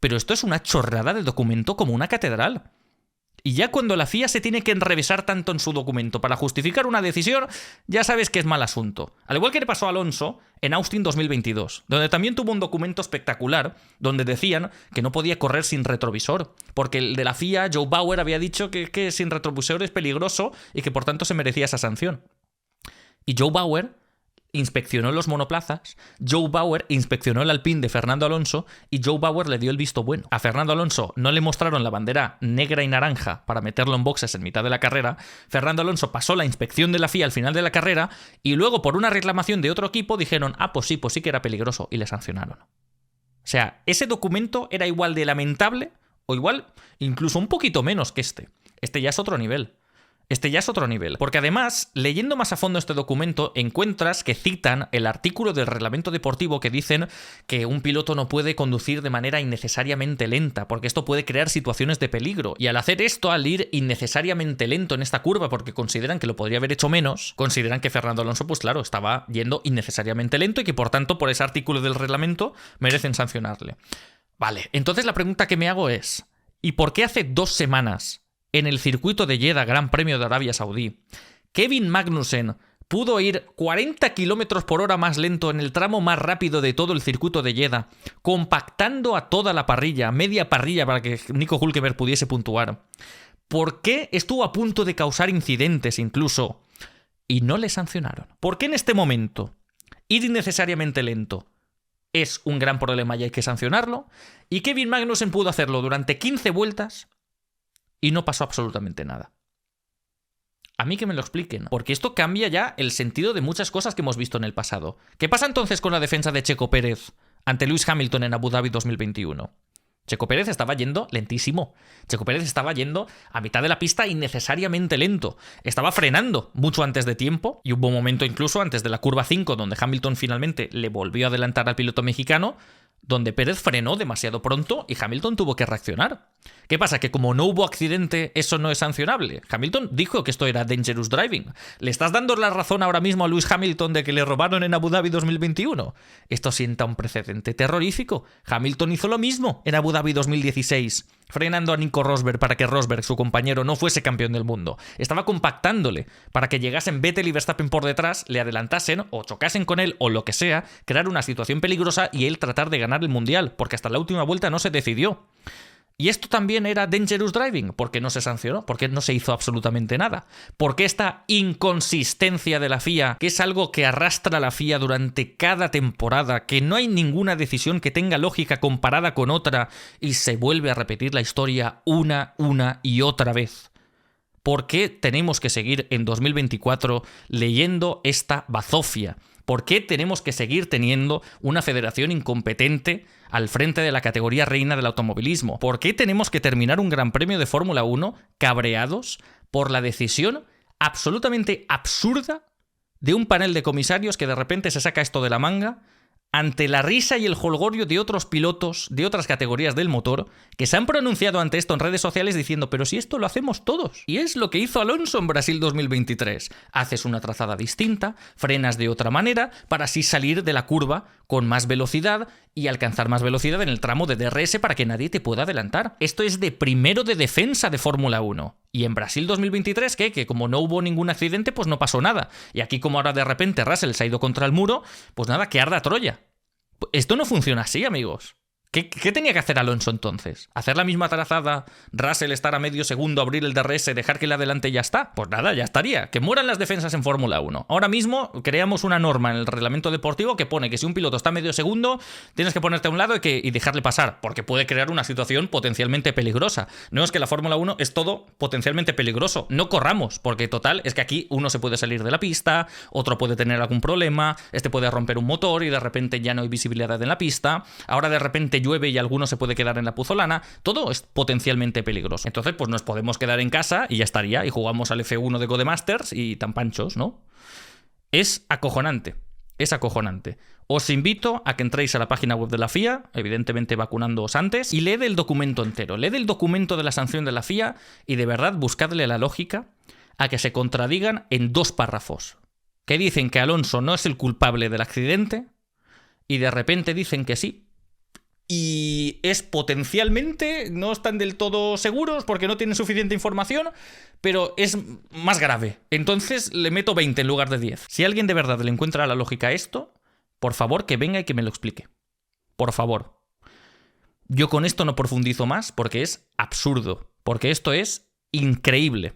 pero esto es una chorrada de documento como una catedral. Y ya cuando la FIA se tiene que enrevesar tanto en su documento para justificar una decisión, ya sabes que es mal asunto. Al igual que le pasó a Alonso en Austin 2022, donde también tuvo un documento espectacular, donde decían que no podía correr sin retrovisor, porque el de la FIA, Joe Bauer, había dicho que sin retrovisor es peligroso y que por tanto se merecía esa sanción. Y Joe Bauer inspeccionó los monoplazas, Joe Bauer inspeccionó el Alpine de Fernando Alonso y Joe Bauer le dio el visto bueno. A Fernando Alonso no le mostraron la bandera negra y naranja para meterlo en boxes en mitad de la carrera. Fernando Alonso pasó la inspección de la FIA al final de la carrera y luego por una reclamación de otro equipo dijeron, pues sí que era peligroso y le sancionaron. O sea, ese documento era igual de lamentable o igual incluso un poquito menos que este. Este ya es otro nivel. Porque además, leyendo más a fondo este documento, encuentras que citan el artículo del reglamento deportivo que dicen que un piloto no puede conducir de manera innecesariamente lenta, porque esto puede crear situaciones de peligro. Y al hacer esto, al ir innecesariamente lento en esta curva, porque consideran que lo podría haber hecho menos, consideran que Fernando Alonso, pues claro, estaba yendo innecesariamente lento y que por tanto, por ese artículo del reglamento, merecen sancionarle. Vale, entonces la pregunta que me hago es, ¿y por qué hace 2 semanas en el circuito de Jeddah Gran Premio de Arabia Saudí Kevin Magnussen pudo ir 40 km por hora más lento en el tramo más rápido de todo el circuito de Jeddah, compactando a toda la parrilla, media parrilla para que Nico Hülkenberg pudiese puntuar? ¿Por qué estuvo a punto de causar incidentes incluso y no le sancionaron? ¿Por qué en este momento ir innecesariamente lento es un gran problema y hay que sancionarlo? Y Kevin Magnussen pudo hacerlo durante 15 vueltas y no pasó absolutamente nada. A mí que me lo expliquen, porque esto cambia ya el sentido de muchas cosas que hemos visto en el pasado. ¿Qué pasa entonces con la defensa de Checo Pérez ante Lewis Hamilton en Abu Dhabi 2021? Checo Pérez estaba yendo lentísimo. Checo Pérez estaba yendo a mitad de la pista innecesariamente lento. Estaba frenando mucho antes de tiempo y hubo un momento incluso antes de la curva 5 donde Hamilton finalmente le volvió a adelantar al piloto mexicano, donde Pérez frenó demasiado pronto y Hamilton tuvo que reaccionar. ¿Qué pasa? Que como no hubo accidente, eso no es sancionable. Hamilton dijo que esto era dangerous driving. ¿Le estás dando la razón ahora mismo a Lewis Hamilton de que le robaron en Abu Dhabi 2021? Esto sienta un precedente terrorífico. Hamilton hizo lo mismo en Abu Dhabi 2016, frenando a Nico Rosberg para que Rosberg, su compañero, no fuese campeón del mundo. Estaba compactándole para que llegasen Vettel y Verstappen por detrás, le adelantasen o chocasen con él o lo que sea, crear una situación peligrosa y él tratar de ganar el mundial, porque hasta la última vuelta no se decidió. Y esto también era dangerous driving, porque no se sancionó, porque no se hizo absolutamente nada. Porque esta inconsistencia de la FIA, que es algo que arrastra la FIA durante cada temporada, que no hay ninguna decisión que tenga lógica comparada con otra y se vuelve a repetir la historia una y otra vez. ¿Por qué tenemos que seguir en 2024 leyendo esta bazofia? ¿Por qué tenemos que seguir teniendo una federación incompetente al frente de la categoría reina del automovilismo? ¿Por qué tenemos que terminar un Gran Premio de Fórmula 1 cabreados por la decisión absolutamente absurda de un panel de comisarios que de repente se saca esto de la manga ante la risa y el jolgorio de otros pilotos de otras categorías del motor que se han pronunciado ante esto en redes sociales diciendo pero si esto lo hacemos todos? Y es lo que hizo Alonso en Brasil 2023. Haces una trazada distinta, frenas de otra manera para así salir de la curva con más velocidad y alcanzar más velocidad en el tramo de DRS para que nadie te pueda adelantar. Esto es de primero de defensa de Fórmula 1. Y en Brasil 2023, ¿qué? Que como no hubo ningún accidente, pues no pasó nada. Y aquí como ahora de repente Russell se ha ido contra el muro, pues nada, que arda Troya. Esto no funciona así, amigos. ¿Qué tenía que hacer Alonso entonces? ¿Hacer la misma trazada, Russell estar a medio segundo, abrir el DRS, dejar que le adelante y ya está? Pues nada, ya estaría. Que mueran las defensas en Fórmula 1. Ahora mismo creamos una norma en el reglamento deportivo que pone que si un piloto está a medio segundo, tienes que ponerte a un lado y dejarle pasar, porque puede crear una situación potencialmente peligrosa. No es que la Fórmula 1 es todo potencialmente peligroso. No corramos, porque total, es que aquí uno se puede salir de la pista, otro puede tener algún problema, este puede romper un motor y de repente ya no hay visibilidad en la pista. Ahora de repente llueve y alguno se puede quedar en la puzolana, todo es potencialmente peligroso. Entonces, pues nos podemos quedar en casa y ya estaría, y jugamos al F1 de Codemasters y tan panchos, ¿no? Es acojonante, es acojonante. Os invito a que entréis a la página web de la FIA, evidentemente vacunándoos antes, y leed el documento entero, leed el documento de la sanción de la FIA y de verdad buscadle la lógica a que se contradigan en 2 párrafos, que dicen que Alonso no es el culpable del accidente y de repente dicen que sí. Y es potencialmente, no están del todo seguros porque no tienen suficiente información, pero es más grave. Entonces le meto 20 en lugar de 10. Si alguien de verdad le encuentra la lógica a esto, por favor que venga y que me lo explique. Por favor. Yo con esto no profundizo más porque es absurdo, porque esto es increíble.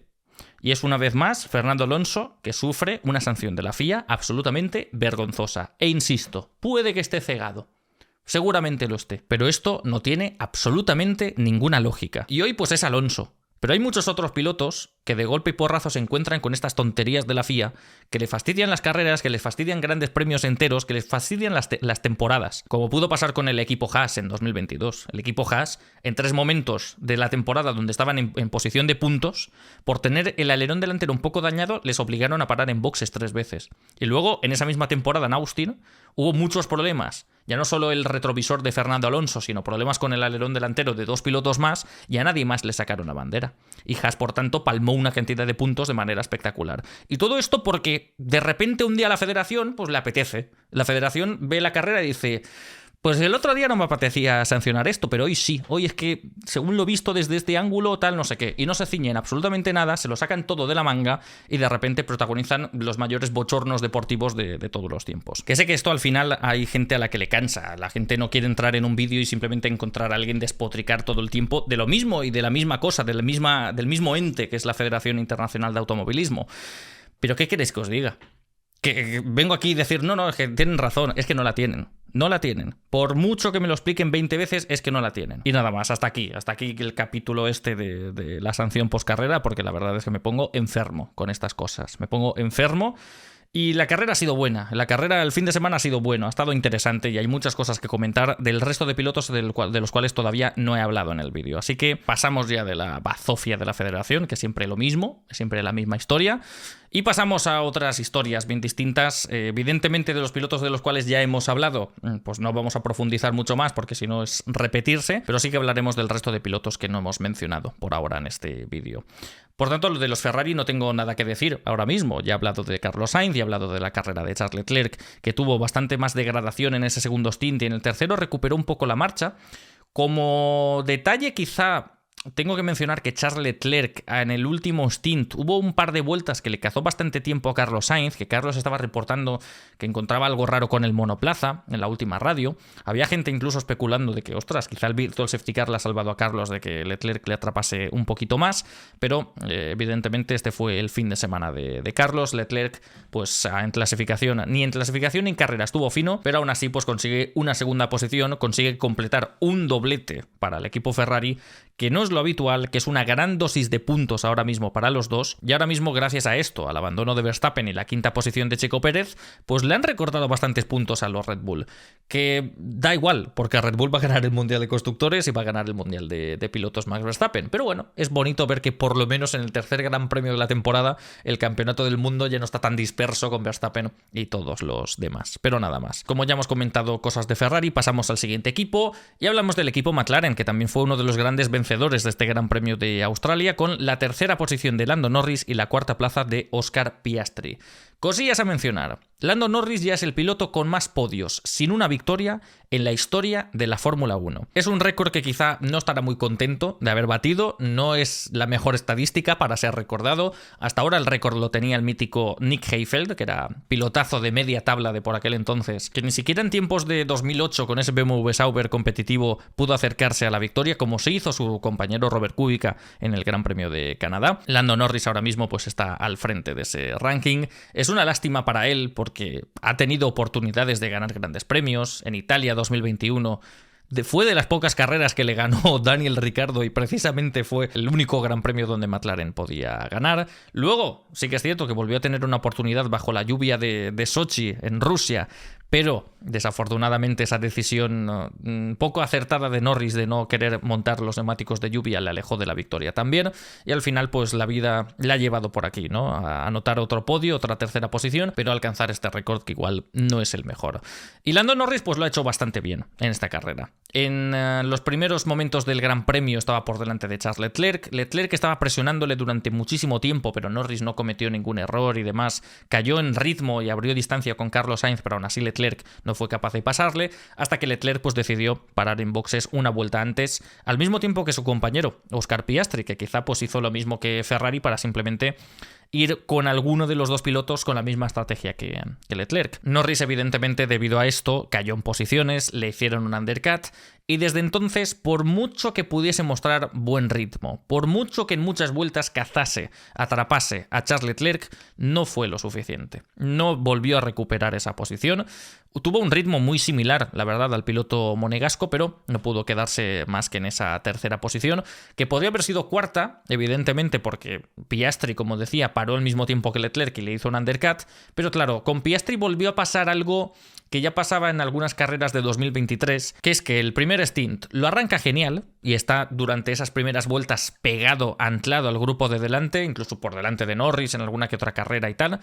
Y es una vez más Fernando Alonso que sufre una sanción de la FIA absolutamente vergonzosa. E insisto, puede que esté cegado. Seguramente lo esté. Pero esto no tiene absolutamente ninguna lógica. Y hoy pues es Alonso. Pero hay muchos otros pilotos que de golpe y porrazo se encuentran con estas tonterías de la FIA, que le fastidian las carreras, que les fastidian grandes premios enteros, que les fastidian las temporadas, como pudo pasar con el equipo Haas en 2022. El equipo Haas, en 3 momentos de la temporada donde estaban en posición de puntos, por tener el alerón delantero un poco dañado, les obligaron a parar en boxes 3 veces. Y luego, en esa misma temporada en Austin, hubo muchos problemas. Ya no solo el retrovisor de Fernando Alonso, sino problemas con el alerón delantero de 2 pilotos más, y a nadie más le sacaron la bandera. Y Haas, por tanto, palmó una cantidad de puntos de manera espectacular. Y todo esto porque de repente un día a la federación pues le apetece. La federación ve la carrera y dice: pues el otro día no me apetecía sancionar esto, pero hoy sí. Hoy es que, según lo visto desde este ángulo, tal, no sé qué. Y no se ciñen absolutamente nada, se lo sacan todo de la manga y de repente protagonizan los mayores bochornos deportivos de todos los tiempos. Que sé que esto al final hay gente a la que le cansa. La gente no quiere entrar en un vídeo y simplemente encontrar a alguien despotricar todo el tiempo de lo mismo y de la misma cosa, del mismo ente que es la Federación Internacional de Automovilismo. Pero ¿qué queréis que os diga? Que vengo aquí y decir, no, es que tienen razón, es que no la tienen. No la tienen. Por mucho que me lo expliquen 20 veces, es que no la tienen. Y nada más, hasta aquí el capítulo este de la sanción postcarrera, porque la verdad es que me pongo enfermo con estas cosas. Me pongo enfermo. Y la carrera ha sido buena. La carrera, el fin de semana ha sido bueno, ha estado interesante y hay muchas cosas que comentar del resto de pilotos de los cuales todavía no he hablado en el vídeo. Así que pasamos ya de la bazofia de la federación, que siempre lo mismo, siempre la misma historia, y pasamos a otras historias bien distintas. Evidentemente de los pilotos de los cuales ya hemos hablado, pues no vamos a profundizar mucho más porque si no es repetirse, pero sí que hablaremos del resto de pilotos que no hemos mencionado por ahora en este vídeo. Por tanto, lo de los Ferrari no tengo nada que decir ahora mismo. Ya he hablado de Carlos Sainz, ya he hablado de la carrera de Charles Leclerc, que tuvo bastante más degradación en ese segundo stint y en el tercero recuperó un poco la marcha. Como detalle, quizá tengo que mencionar que Charles Leclerc en el último stint hubo un par de vueltas que le cazó bastante tiempo a Carlos Sainz, que Carlos estaba reportando que encontraba algo raro con el monoplaza en la última radio. Había gente incluso especulando de que, ostras, quizá el Virtual Safety Car le ha salvado a Carlos de que Leclerc le atrapase un poquito más, pero evidentemente este fue el fin de semana de Carlos. Leclerc, pues en clasificación ni en carrera estuvo fino, pero aún así pues consigue una segunda posición, consigue completar un doblete para el equipo Ferrari, que no es lo habitual, que es una gran dosis de puntos ahora mismo para los dos, y ahora mismo gracias a esto, al abandono de Verstappen y la quinta posición de Checo Pérez, pues le han recortado bastantes puntos a los Red Bull, que da igual, porque Red Bull va a ganar el Mundial de Constructores y va a ganar el Mundial de Pilotos Max Verstappen, pero bueno, es bonito ver que por lo menos en el tercer Gran Premio de la temporada el Campeonato del Mundo ya no está tan disperso con Verstappen y todos los demás, pero nada más. Como ya hemos comentado cosas de Ferrari, pasamos al siguiente equipo y hablamos del equipo McLaren, que también fue uno de los grandes vencedores de este Gran Premio de Australia, con la tercera posición de Lando Norris y la cuarta plaza de Oscar Piastri. Cosillas a mencionar. Lando Norris ya es el piloto con más podios sin una victoria en la historia de la Fórmula 1. Es un récord que quizá no estará muy contento de haber batido, no es la mejor estadística para ser recordado. Hasta ahora el récord lo tenía el mítico Nick Heidfeld, que era pilotazo de media tabla de por aquel entonces, que ni siquiera en tiempos de 2008 con ese BMW Sauber competitivo pudo acercarse a la victoria, como se hizo su compañero Robert Kubica en el Gran Premio de Canadá. Lando Norris ahora mismo pues está al frente de ese ranking. Es una lástima para él porque ha tenido oportunidades de ganar grandes premios. En Italia 2021 fue de las pocas carreras que le ganó Daniel Ricciardo y precisamente fue el único gran premio donde McLaren podía ganar. Luego sí que es cierto que volvió a tener una oportunidad bajo la lluvia de Sochi en Rusia, pero desafortunadamente esa decisión poco acertada de Norris de no querer montar los neumáticos de lluvia le alejó de la victoria también, y al final pues la vida le ha llevado por aquí, ¿no? A anotar otro podio, otra tercera posición, pero a alcanzar este récord que igual no es el mejor. Y Lando Norris pues lo ha hecho bastante bien en esta carrera. En los primeros momentos del Gran Premio estaba por delante de Charles Leclerc. Leclerc estaba presionándole durante muchísimo tiempo, pero Norris no cometió ningún error y demás. Cayó en ritmo y abrió distancia con Carlos Sainz, pero aún así Leclerc no fue capaz de pasarle, hasta que Leclerc pues decidió parar en boxes una vuelta antes, al mismo tiempo que su compañero Oscar Piastri, que quizá pues hizo lo mismo que Ferrari para simplemente ir con alguno de los dos pilotos con la misma estrategia que Leclerc. Norris, evidentemente, debido a esto, cayó en posiciones, le hicieron un undercut Y desde entonces, por mucho que pudiese mostrar buen ritmo, por mucho que en muchas vueltas cazase, atrapase a Charles Leclerc, no fue lo suficiente. No volvió a recuperar esa posición. Tuvo un ritmo muy similar, la verdad, al piloto monegasco, pero no pudo quedarse más que en esa tercera posición, que podría haber sido cuarta, evidentemente, porque Piastri, como decía, paró al mismo tiempo que Leclerc y le hizo un undercut, pero claro, con Piastri volvió a pasar algo que ya pasaba en algunas carreras de 2023, que es que el primer stint lo arranca genial y está durante esas primeras vueltas pegado, anclado al grupo de delante, incluso por delante de Norris en alguna que otra carrera y tal.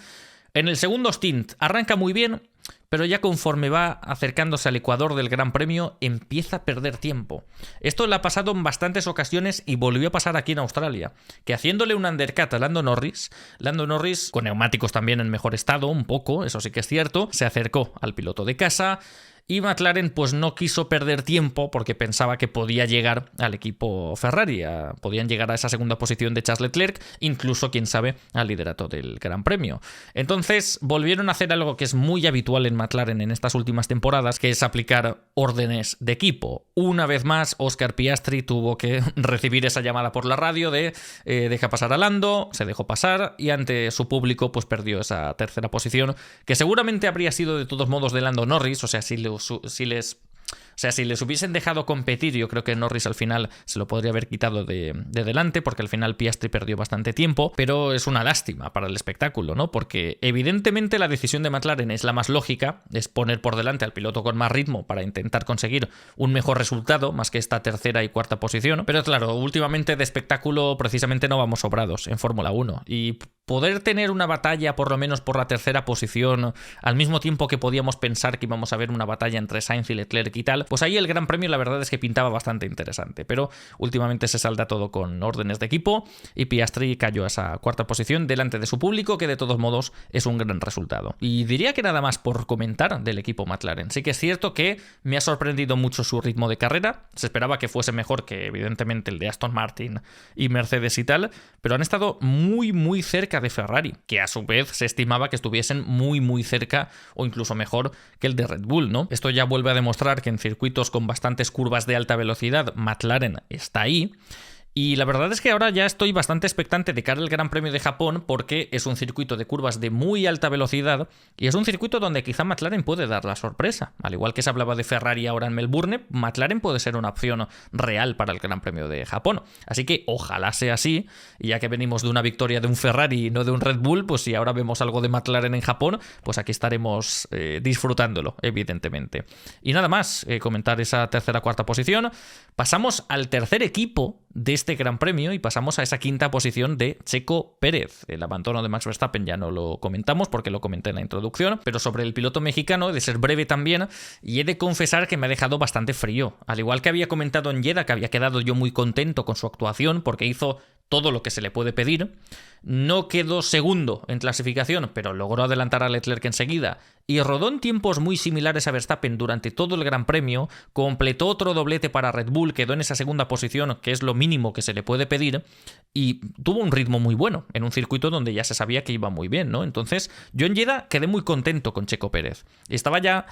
En el segundo stint arranca muy bien, pero ya conforme va acercándose al ecuador del Gran Premio empieza a perder tiempo. Esto le ha pasado en bastantes ocasiones y volvió a pasar aquí en Australia, que haciéndole un undercut a Lando Norris, con neumáticos también en mejor estado, un poco, eso sí que es cierto, se acercó al piloto de casa. Y McLaren pues no quiso perder tiempo porque pensaba que podía llegar al equipo Ferrari, podían llegar a esa segunda posición de Charles Leclerc, incluso, quién sabe, al liderato del Gran Premio. Entonces volvieron a hacer algo que es muy habitual en McLaren en estas últimas temporadas, que es aplicar órdenes de equipo. Una vez más, Oscar Piastri tuvo que recibir esa llamada por la radio de deja pasar a Lando, se dejó pasar y ante su público pues perdió esa tercera posición, que seguramente habría sido de todos modos de Lando Norris, o sea, si les hubiesen dejado competir, yo creo que Norris al final se lo podría haber quitado de delante, porque al final Piastri perdió bastante tiempo, pero es una lástima para el espectáculo, ¿no? Porque evidentemente la decisión de McLaren es la más lógica, es poner por delante al piloto con más ritmo para intentar conseguir un mejor resultado, más que esta tercera y cuarta posición, pero claro, últimamente de espectáculo precisamente no vamos sobrados en Fórmula 1, y poder tener una batalla por lo menos por la tercera posición, al mismo tiempo que podíamos pensar que íbamos a ver una batalla entre Sainz y Leclerc y tal, pues ahí el Gran Premio la verdad es que pintaba bastante interesante, pero últimamente se salda todo con órdenes de equipo y Piastri cayó a esa cuarta posición delante de su público, que de todos modos es un gran resultado. Y diría que nada más por comentar del equipo McLaren. Sí que es cierto que me ha sorprendido mucho su ritmo de carrera, se esperaba que fuese mejor que evidentemente el de Aston Martin y Mercedes y tal, pero han estado muy muy cerca de Ferrari, que a su vez se estimaba que estuviesen muy muy cerca o incluso mejor que el de Red Bull, ¿no? Esto ya vuelve a demostrar que en circuitos con bastantes curvas de alta velocidad McLaren está ahí. Y la verdad es que ahora ya estoy bastante expectante de cara al Gran Premio de Japón, porque es un circuito de curvas de muy alta velocidad y es un circuito donde quizá McLaren puede dar la sorpresa. Al igual que se hablaba de Ferrari ahora en Melbourne, McLaren puede ser una opción real para el Gran Premio de Japón. Así que ojalá sea así, y ya que venimos de una victoria de un Ferrari y no de un Red Bull, pues si ahora vemos algo de McLaren en Japón, pues aquí estaremos disfrutándolo, evidentemente. Y nada más, comentar esa tercera cuarta posición. Pasamos al tercer equipo de este Gran Premio y pasamos a esa quinta posición de Checo Pérez. El abandono de Max Verstappen ya no lo comentamos porque lo comenté en la introducción, pero sobre el piloto mexicano he de ser breve también y he de confesar que me ha dejado bastante frío. Al igual que había comentado en Jeddah, que había quedado yo muy contento con su actuación porque hizo todo lo que se le puede pedir. No quedó segundo en clasificación, pero logró adelantar a Leclerc enseguida y rodó en tiempos muy similares a Verstappen durante todo el Gran Premio, completó otro doblete para Red Bull, quedó en esa segunda posición, que es lo mínimo que se le puede pedir, y tuvo un ritmo muy bueno en un circuito donde ya se sabía que iba muy bien, ¿no? Entonces, yo en Jeddah quedé muy contento con Checo Pérez. Estaba ya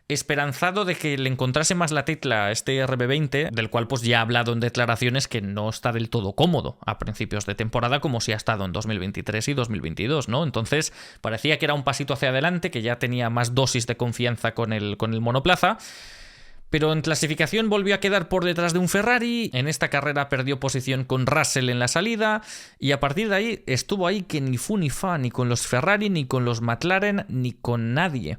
esperanzado de que le encontrase más la tecla a este RB20, del cual pues ya ha hablado en declaraciones que no está del todo cómodo a principios de temporada como si ha estado en 2023 y 2022, ¿no? Entonces parecía que era un pasito hacia adelante, que ya tenía más dosis de confianza con el monoplaza. Pero en clasificación volvió a quedar por detrás de un Ferrari, en esta carrera perdió posición con Russell en la salida y a partir de ahí estuvo ahí que ni fu ni fa, ni con los Ferrari, ni con los McLaren, ni con nadie.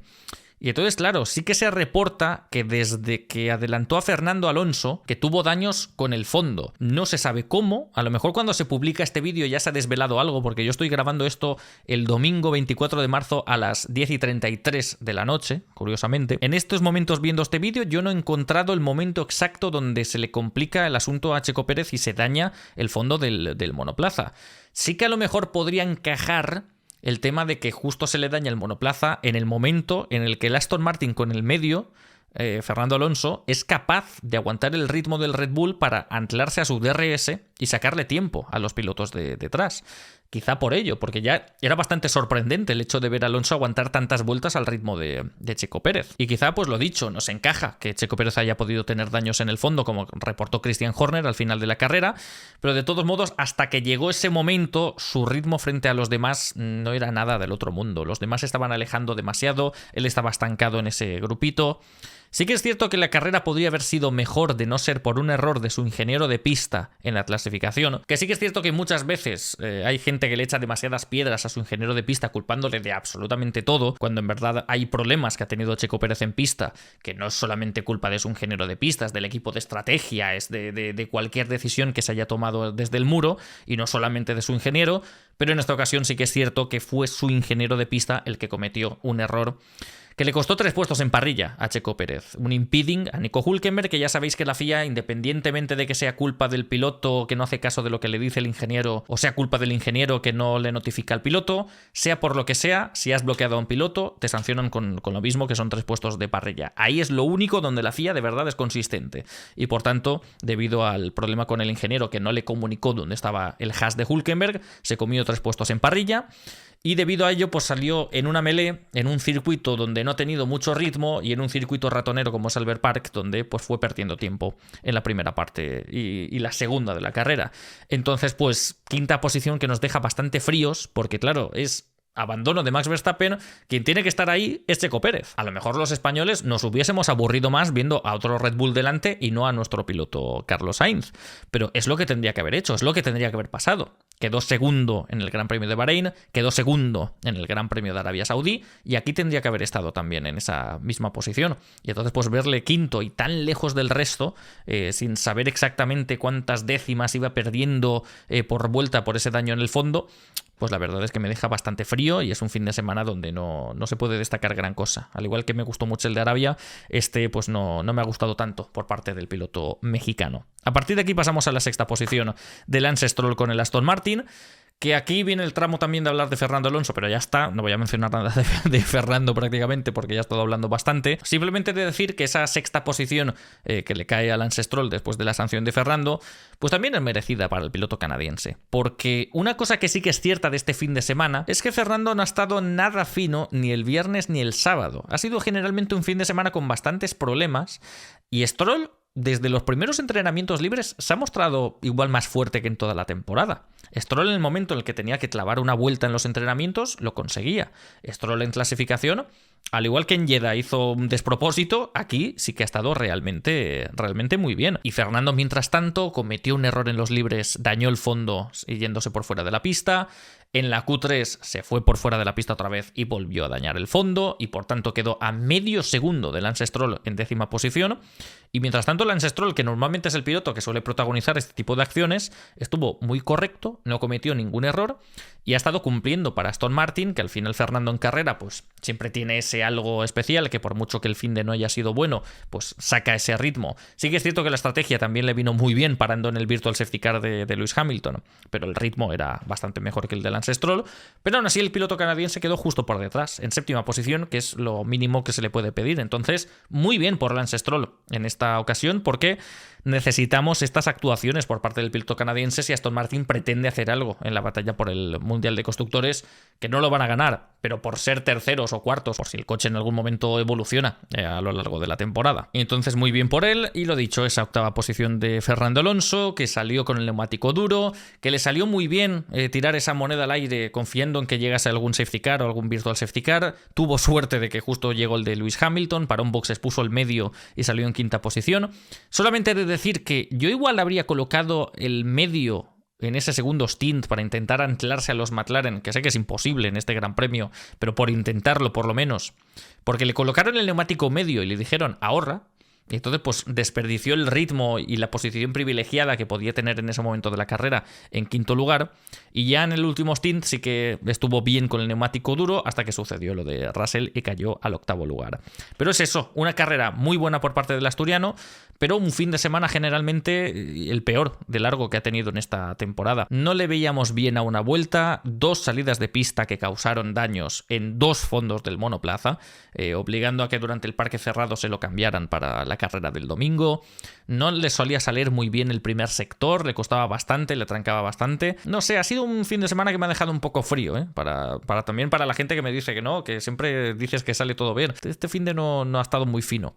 Y entonces, claro, sí que se reporta que desde que adelantó a Fernando Alonso, que tuvo daños con el fondo. No se sabe cómo, a lo mejor cuando se publica este vídeo ya se ha desvelado algo, porque yo estoy grabando esto el domingo 24 de marzo a las 10:33 de la noche, curiosamente. En estos momentos viendo este vídeo yo no he encontrado el momento exacto donde se le complica el asunto a Checo Pérez y se daña el fondo del monoplaza. Sí que a lo mejor podría encajar el tema de que justo se le daña el monoplaza en el momento en el que el Aston Martin con el medio, Fernando Alonso, es capaz de aguantar el ritmo del Red Bull para anclarse a su DRS y sacarle tiempo a los pilotos de detrás. quizá por ello, porque ya era bastante sorprendente el hecho de ver a Alonso aguantar tantas vueltas al ritmo de Checo Pérez. Y quizá, pues lo dicho, nos encaja que Checo Pérez haya podido tener daños en el fondo, como reportó Christian Horner al final de la carrera, pero de todos modos, hasta que llegó ese momento, su ritmo frente a los demás no era nada del otro mundo. Los demás estaban alejando demasiado, él estaba estancado en ese grupito. Sí que es cierto que la carrera podría haber sido mejor de no ser por un error de su ingeniero de pista en la clasificación, que sí que es cierto que muchas veces hay gente que le echa demasiadas piedras a su ingeniero de pista culpándole de absolutamente todo, cuando en verdad hay problemas que ha tenido Checo Pérez en pista, que no es solamente culpa de su ingeniero de pista, es del equipo de estrategia, es de cualquier decisión que se haya tomado desde el muro, y no solamente de su ingeniero, pero en esta ocasión sí que es cierto que fue su ingeniero de pista el que cometió un error que le costó 3 puestos en parrilla a Checo Pérez. Un impeding a Nico Hülkenberg, que ya sabéis que la FIA, independientemente de que sea culpa del piloto que no hace caso de lo que le dice el ingeniero, o sea culpa del ingeniero que no le notifica al piloto, sea por lo que sea, si has bloqueado a un piloto, te sancionan con lo mismo, que son 3 puestos de parrilla. Ahí es lo único donde la FIA de verdad es consistente. Y por tanto, debido al problema con el ingeniero que no le comunicó dónde estaba el hash de Hülkenberg, se comió 3 puestos en parrilla. Y debido a ello, pues salió en una melee, en un circuito donde no ha tenido mucho ritmo y en un circuito ratonero como es Albert Park, donde pues fue perdiendo tiempo en la primera parte y la segunda de la carrera. Entonces, pues quinta posición que nos deja bastante fríos, porque claro, es abandono de Max Verstappen, quien tiene que estar ahí es Checo Pérez. A lo mejor los españoles nos hubiésemos aburrido más viendo a otro Red Bull delante y no a nuestro piloto Carlos Sainz. Pero es lo que tendría que haber hecho, es lo que tendría que haber pasado. Quedó segundo en el Gran Premio de Bahrein, quedó segundo en el Gran Premio de Arabia Saudí y aquí tendría que haber estado también en esa misma posición. Y entonces pues verle quinto y tan lejos del resto, sin saber exactamente cuántas décimas iba perdiendo por vuelta por ese daño en el fondo, pues la verdad es que me deja bastante frío y es un fin de semana donde no se puede destacar gran cosa. Al igual que me gustó mucho el de Arabia, pues no me ha gustado tanto por parte del piloto mexicano. A partir de aquí pasamos a la sexta posición de Lance Stroll con el Aston Martin, que aquí viene el tramo también de hablar de Fernando Alonso, pero ya está, no voy a mencionar nada de Fernando prácticamente porque ya he estado hablando bastante. Simplemente de decir que esa sexta posición que le cae a Lance Stroll después de la sanción de Fernando, pues también es merecida para el piloto canadiense. Porque una cosa que sí que es cierta de este fin de semana es que Fernando no ha estado nada fino ni el viernes ni el sábado. Ha sido generalmente un fin de semana con bastantes problemas y Stroll, desde los primeros entrenamientos libres, se ha mostrado igual más fuerte que en toda la temporada. Stroll en el momento en el que tenía que clavar una vuelta en los entrenamientos, lo conseguía. Stroll en clasificación, al igual que en Jeddah hizo un despropósito, aquí sí que ha estado realmente muy bien. Y Fernando, mientras tanto, cometió un error en los libres, dañó el fondo yéndose por fuera de la pista. En la Q3 se fue por fuera de la pista otra vez y volvió a dañar el fondo y por tanto quedó a medio segundo de Lance Stroll en 10ª posición. Y mientras tanto Lance Stroll, que normalmente es el piloto que suele protagonizar este tipo de acciones, estuvo muy correcto, no cometió ningún error y ha estado cumpliendo para Aston Martin, que al final Fernando en carrera pues siempre tiene ese algo especial, que por mucho que el fin de no haya sido bueno, pues saca ese ritmo. Sí que es cierto que la estrategia también le vino muy bien parando en el Virtual Safety Car de Lewis Hamilton, pero el ritmo era bastante mejor que el de Lance Stroll, pero aún así el piloto canadiense quedó justo por detrás, en 7ª posición, que es lo mínimo que se le puede pedir. Entonces, muy bien por Lance Stroll en esta ocasión, porque necesitamos estas actuaciones por parte del piloto canadiense si Aston Martin pretende hacer algo en la batalla por el Mundial de Constructores, que no lo van a ganar, pero por ser terceros o cuartos, por si el coche en algún momento evoluciona a lo largo de la temporada. Y entonces muy bien por él, y lo dicho, esa 8ª posición de Fernando Alonso, que salió con el neumático duro, que le salió muy bien tirar esa moneda al aire confiando en que llegase algún safety car o algún virtual safety car. Tuvo suerte de que justo llegó el de Lewis Hamilton, para un boxes puso el medio y salió en 5ª posición. Solamente de decir que yo igual habría colocado el medio en ese segundo stint para intentar anclarse a los McLaren, que sé que es imposible en este Gran Premio, pero por intentarlo por lo menos, porque le colocaron el neumático medio y le dijeron ahorra. Y entonces pues desperdició el ritmo y la posición privilegiada que podía tener en ese momento de la carrera en 5º lugar, y ya en el último stint sí que estuvo bien con el neumático duro hasta que sucedió lo de Russell y cayó al 8º lugar. Pero es eso, una carrera muy buena por parte del asturiano, pero un fin de semana generalmente el peor de largo que ha tenido en esta temporada. No le veíamos bien a una vuelta, 2 salidas de pista que causaron daños en 2 fondos del monoplaza, obligando a que durante el parque cerrado se lo cambiaran para la carrera del domingo. No le solía salir muy bien el primer sector, le costaba bastante, le trancaba bastante. No sé, ha sido un fin de semana que me ha dejado un poco frío, ¿eh? También para la gente que me dice que no, que siempre dices que sale todo bien. Este fin de no ha estado muy fino.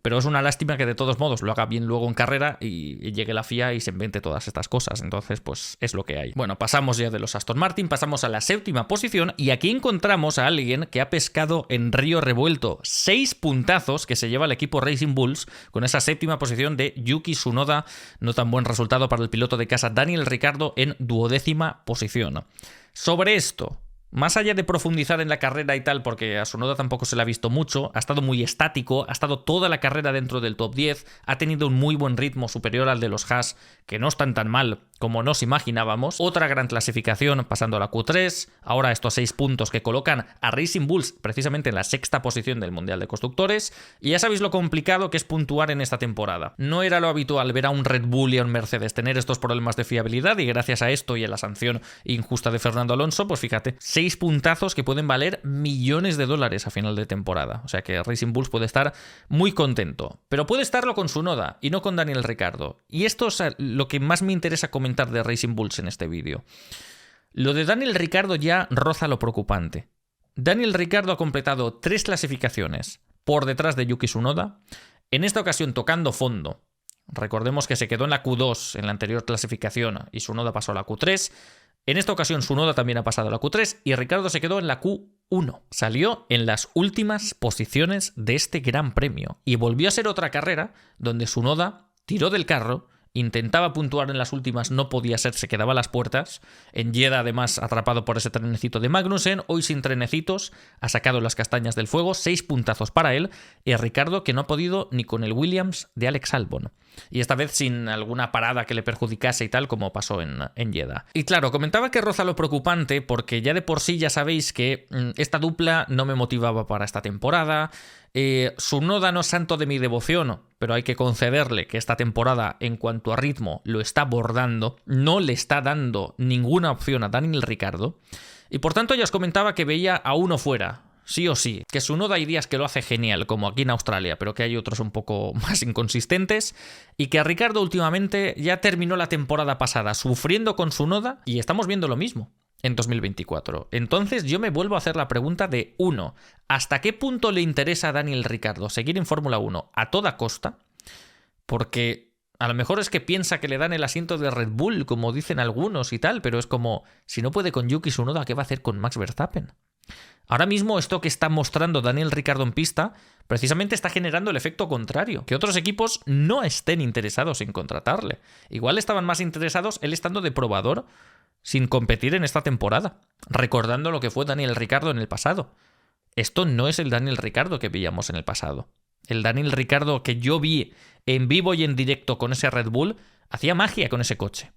Pero es una lástima que de todos modos lo haga bien luego en carrera y llegue la FIA y se invente todas estas cosas. Entonces, pues es lo que hay. Bueno, pasamos ya de los Aston Martin, pasamos a la 7ª posición y aquí encontramos a alguien que ha pescado en río revuelto 6 puntazos que se lleva el equipo Racing Bulls con esa 7ª posición de Yuki Tsunoda. No tan buen resultado para el piloto de casa Daniel Ricciardo en 12ª posición. Sobre esto, más allá de profundizar en la carrera y tal, porque a Tsunoda tampoco se le ha visto mucho, ha estado muy estático, ha estado toda la carrera dentro del top 10, ha tenido un muy buen ritmo superior al de los Haas, que no están tan mal como nos imaginábamos. Otra gran clasificación pasando a la Q3, ahora estos 6 puntos que colocan a Racing Bulls precisamente en la 6ª posición del Mundial de Constructores, y ya sabéis lo complicado que es puntuar en esta temporada. No era lo habitual ver a un Red Bull y a un Mercedes tener estos problemas de fiabilidad, y gracias a esto y a la sanción injusta de Fernando Alonso, pues fíjate, 6 puntazos que pueden valer millones de dólares a final de temporada. O sea que Racing Bulls puede estar muy contento. Pero puede estarlo con Tsunoda y no con Daniel Ricciardo. Y esto es lo que más me interesa comentar de Racing Bulls en este vídeo. Lo de Daniel Ricciardo ya roza lo preocupante. Daniel Ricciardo ha completado 3 clasificaciones por detrás de Yuki Tsunoda, en esta ocasión tocando fondo. Recordemos que se quedó en la Q2 en la anterior clasificación y Tsunoda pasó a la Q3. En esta ocasión Tsunoda también ha pasado a la Q3 y Ricciardo se quedó en la Q1. Salió en las últimas posiciones de este Gran Premio y volvió a ser otra carrera donde Tsunoda tiró del carro, intentaba puntuar en las últimas, no podía ser, se quedaba a las puertas. En Jeddah, además, atrapado por ese trenecito de Magnussen, hoy sin trenecitos, ha sacado las castañas del fuego, 6 puntazos para él, y Ricciardo que no ha podido ni con el Williams de Alex Albon. Y esta vez sin alguna parada que le perjudicase y tal, como pasó en Jeddah. Y claro, comentaba que roza lo preocupante porque ya de por sí ya sabéis que esta dupla no me motivaba para esta temporada. Tsunoda no es santo de mi devoción, pero hay que concederle que esta temporada, en cuanto a ritmo, lo está bordando. No le está dando ninguna opción a Daniel Ricciardo. Y por tanto ya os comentaba que veía a uno fuera. Sí o sí, que Tsunoda hay días que lo hace genial, como aquí en Australia, pero que hay otros un poco más inconsistentes, y que a Ricciardo últimamente ya terminó la temporada pasada sufriendo con Tsunoda y estamos viendo lo mismo en 2024. Entonces yo me vuelvo a hacer la pregunta de 1. ¿Hasta qué punto le interesa a Daniel Ricciardo seguir en Fórmula 1 a toda costa? Porque a lo mejor es que piensa que le dan el asiento de Red Bull, como dicen algunos y tal, pero es como, si no puede con Yuki Tsunoda, ¿qué va a hacer con Max Verstappen? Ahora mismo esto que está mostrando Daniel Ricciardo en pista precisamente está generando el efecto contrario, que otros equipos no estén interesados en contratarle. Igual estaban más interesados él estando de probador sin competir en esta temporada, recordando lo que fue Daniel Ricciardo en el pasado. Esto no es el Daniel Ricciardo que veíamos en el pasado. El Daniel Ricciardo que yo vi en vivo y en directo con ese Red Bull hacía magia con ese coche.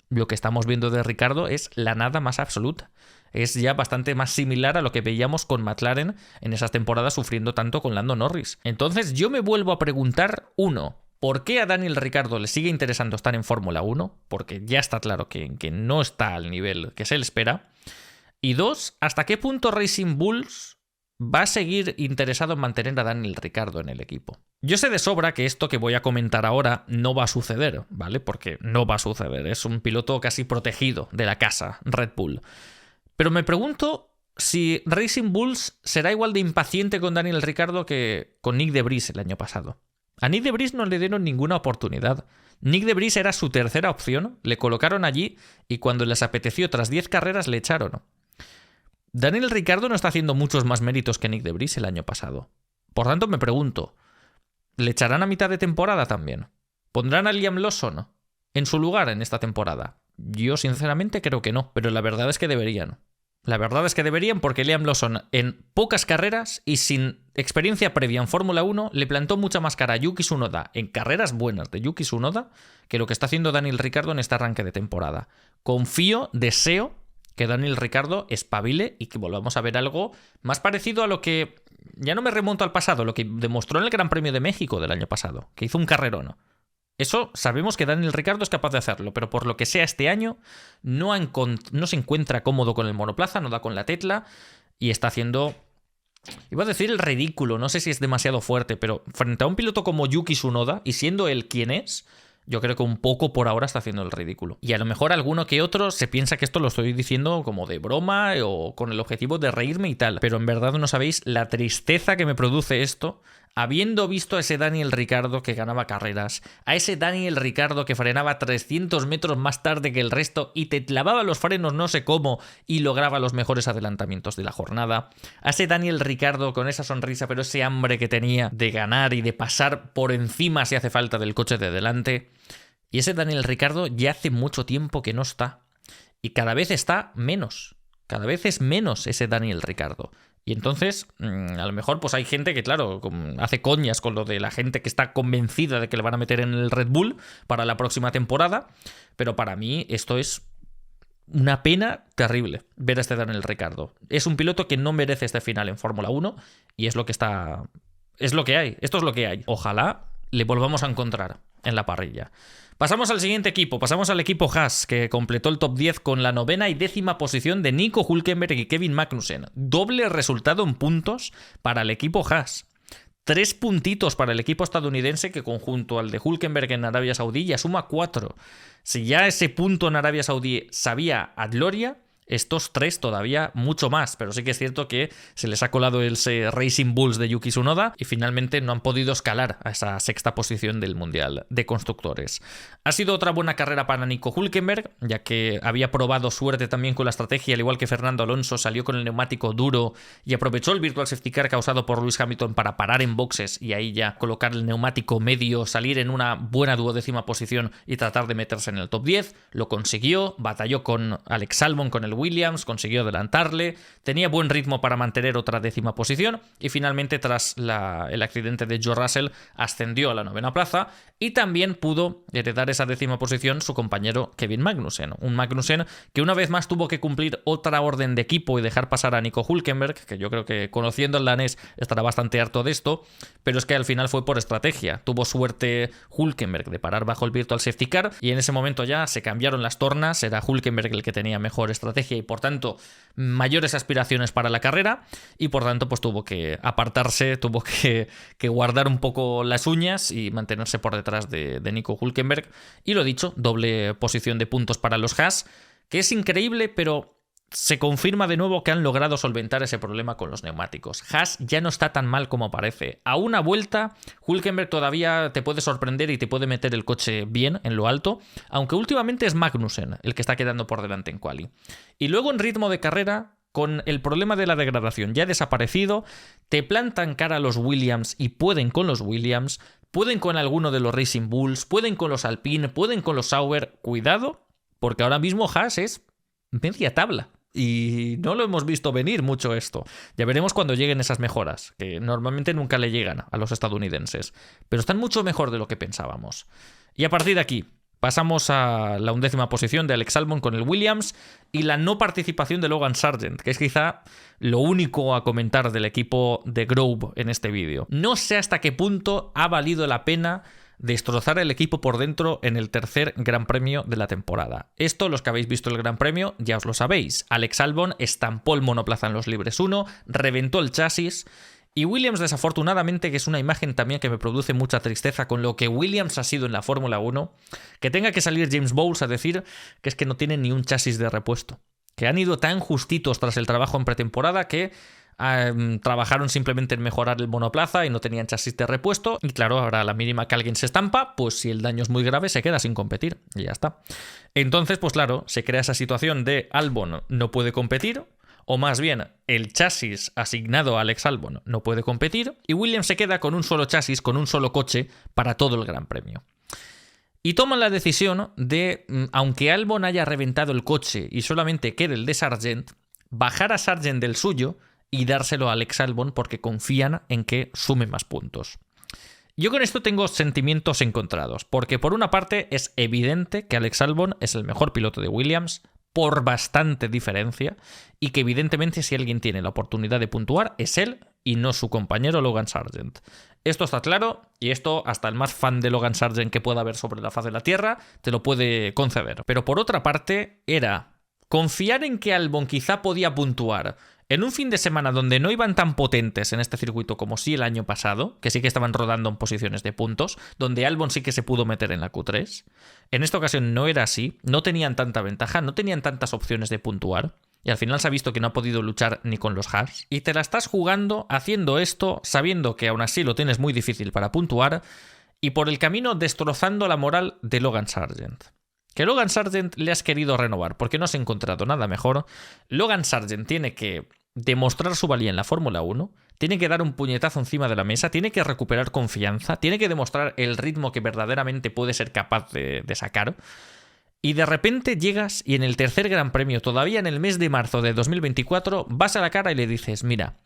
Lo que estamos viendo de Ricciardo es la nada más absoluta. Es ya bastante más similar a lo que veíamos con McLaren en esas temporadas sufriendo tanto con Lando Norris. Entonces yo me vuelvo a preguntar, 1, ¿por qué a Daniel Ricciardo le sigue interesando estar en Fórmula 1? Porque ya está claro que no está al nivel que se le espera. Y 2, ¿hasta qué punto Racing Bulls va a seguir interesado en mantener a Daniel Ricciardo en el equipo? Yo sé de sobra que esto que voy a comentar ahora no va a suceder, ¿vale? Porque no va a suceder. Es un piloto casi protegido de la casa, Red Bull. Pero me pregunto si Racing Bulls será igual de impaciente con Daniel Ricciardo que con Nyck de Vries el año pasado. A Nyck de Vries no le dieron ninguna oportunidad. Nyck de Vries era su tercera opción, le colocaron allí y cuando les apeteció tras 10 carreras le echaron. Daniel Ricciardo no está haciendo muchos más méritos que Nyck de Vries el año pasado. Por tanto me pregunto, ¿le echarán a mitad de temporada también? ¿Pondrán a Liam Lawson en su lugar en esta temporada? Yo sinceramente creo que no, pero la verdad es que deberían. La verdad es que deberían porque Liam Lawson en pocas carreras y sin experiencia previa en Fórmula 1 le plantó mucha más cara a Yuki Tsunoda en carreras buenas de Yuki Tsunoda que lo que está haciendo Daniel Ricciardo en este arranque de temporada. Confío, deseo que Daniel Ricciardo espabile y que volvamos a ver algo más parecido a lo que, ya no me remonto al pasado, lo que demostró en el Gran Premio de México del año pasado, que hizo un carrerón. Eso sabemos que Daniel Ricciardo es capaz de hacerlo, pero por lo que sea este año no se encuentra cómodo con el monoplaza, no da con la tecla y está haciendo Iba a decir el ridículo, no sé si es demasiado fuerte, pero frente a un piloto como Yuki Tsunoda, y siendo él quien es, yo creo que un poco por ahora está haciendo el ridículo. Y a lo mejor alguno que otro se piensa que esto lo estoy diciendo como de broma o con el objetivo de reírme y tal. Pero en verdad no sabéis la tristeza que me produce esto, habiendo visto a ese Daniel Ricciardo que ganaba carreras, a ese Daniel Ricciardo que frenaba 300 metros más tarde que el resto y te clavaba los frenos no sé cómo y lograba los mejores adelantamientos de la jornada, a ese Daniel Ricciardo con esa sonrisa pero ese hambre que tenía de ganar y de pasar por encima si hace falta del coche de delante. Y ese Daniel Ricciardo ya hace mucho tiempo que no está. Y cada vez está menos. Cada vez es menos ese Daniel Ricciardo. Y entonces, a lo mejor pues hay gente que, claro, hace coñas con lo de la gente que está convencida de que le van a meter en el Red Bull para la próxima temporada. Pero para mí esto es una pena terrible, ver a este Daniel Ricciardo. Es un piloto que no merece este final en Fórmula 1 y es lo que está... Es lo que hay. Esto es lo que hay. Ojalá le volvamos a encontrar en la parrilla. Pasamos al siguiente equipo, pasamos al equipo Haas, que completó el top 10 con la 9ª y 10ª posición de Nico Hülkenberg y Kevin Magnussen. Doble resultado en puntos para el equipo Haas. 3 puntitos para el equipo estadounidense que conjunto al de Hülkenberg en Arabia Saudí ya suma 4. Si ya ese punto en Arabia Saudí sabía a gloria, estos 3 todavía mucho más, pero sí que es cierto que se les ha colado ese Racing Bulls de Yuki Tsunoda y finalmente no han podido escalar a esa 6ª posición del Mundial de Constructores. Ha sido otra buena carrera para Nico Hülkenberg, ya que había probado suerte también con la estrategia, al igual que Fernando Alonso, salió con el neumático duro y aprovechó el virtual safety car causado por Lewis Hamilton para parar en boxes y ahí ya colocar el neumático medio, salir en una buena 12ª posición y tratar de meterse en el top 10. Lo consiguió, batalló con Alex Albon, con el Williams, consiguió adelantarle, tenía buen ritmo para mantener otra 10ª posición y finalmente tras el accidente de George Russell ascendió a la 9ª plaza y también pudo heredar esa 10ª posición su compañero Kevin Magnussen, un Magnussen que una vez más tuvo que cumplir otra orden de equipo y dejar pasar a Nico Hülkenberg, que yo creo que conociendo al danés estará bastante harto de esto, pero es que al final fue por estrategia, tuvo suerte Hülkenberg de parar bajo el virtual safety car y en ese momento ya se cambiaron las tornas, era Hülkenberg el que tenía mejor estrategia y por tanto mayores aspiraciones para la carrera y por tanto pues tuvo que apartarse, tuvo que guardar un poco las uñas y mantenerse por detrás de Nico Hülkenberg y lo dicho, doble posición de puntos para los Haas, que es increíble pero se confirma de nuevo que han logrado solventar ese problema con los neumáticos. Haas ya no está tan mal como parece. A una vuelta, Hülkenberg todavía te puede sorprender y te puede meter el coche bien en lo alto, aunque últimamente es Magnussen el que está quedando por delante en quali. Y luego en ritmo de carrera, con el problema de la degradación ya desaparecido, te plantan cara a los Williams y pueden con los Williams, pueden con alguno de los Racing Bulls, pueden con los Alpine, pueden con los Sauber. Cuidado, porque ahora mismo Haas es media tabla. Y no lo hemos visto venir mucho esto. Ya veremos cuando lleguen esas mejoras, que normalmente nunca le llegan a los estadounidenses. Pero están mucho mejor de lo que pensábamos. Y a partir de aquí, pasamos a la 11ª posición de Alex Albon con el Williams y la no participación de Logan Sargent, que es quizá lo único a comentar del equipo de Grove en este vídeo. No sé hasta qué punto ha valido la pena destrozar el equipo por dentro en el tercer Gran Premio de la temporada. Esto, los que habéis visto el Gran Premio, ya os lo sabéis. Alex Albon estampó el monoplaza en los libres 1, reventó el chasis y Williams desafortunadamente, que es una imagen también que me produce mucha tristeza con lo que Williams ha sido en la Fórmula 1, que tenga que salir James Bowles a decir que es que no tienen ni un chasis de repuesto. Que han ido tan justitos tras el trabajo en pretemporada que trabajaron simplemente en mejorar el monoplaza y no tenían chasis de repuesto y claro, ahora a la mínima que alguien se estampa, pues si el daño es muy grave se queda sin competir y ya está. Entonces, pues claro, se crea esa situación de Albon no puede competir, o más bien el chasis asignado a Alex Albon no puede competir y Williams se queda con un solo chasis, con un solo coche para todo el Gran Premio. Y toman la decisión de, aunque Albon haya reventado el coche y solamente quede el de Sargent, bajar a Sargent del suyo y dárselo a Alex Albon porque confían en que sume más puntos. Yo con esto tengo sentimientos encontrados, porque por una parte es evidente que Alex Albon es el mejor piloto de Williams por bastante diferencia y que evidentemente si alguien tiene la oportunidad de puntuar es él y no su compañero Logan Sargent. Esto está claro y esto hasta el más fan de Logan Sargent que pueda haber sobre la faz de la Tierra te lo puede conceder. Pero por otra parte era confiar en que Albon quizá podía puntuar En un fin de semana donde no iban tan potentes en este circuito como sí el año pasado, que sí que estaban rodando en posiciones de puntos, donde Albon sí que se pudo meter en la Q3, en esta ocasión no era así, no tenían tanta ventaja, no tenían tantas opciones de puntuar, y al final se ha visto que no ha podido luchar ni con los Haas, y te la estás jugando haciendo esto, sabiendo que aún así lo tienes muy difícil para puntuar, y por el camino destrozando la moral de Logan Sargent. Que Logan Sargent le has querido renovar porque no has encontrado nada mejor. Logan Sargent tiene que demostrar su valía en la Fórmula 1, tiene que dar un puñetazo encima de la mesa, tiene que recuperar confianza, tiene que demostrar el ritmo que verdaderamente puede ser capaz de sacar. Y de repente llegas y en el tercer Gran Premio, todavía en el mes de marzo de 2024, vas a la cara y le dices, mira,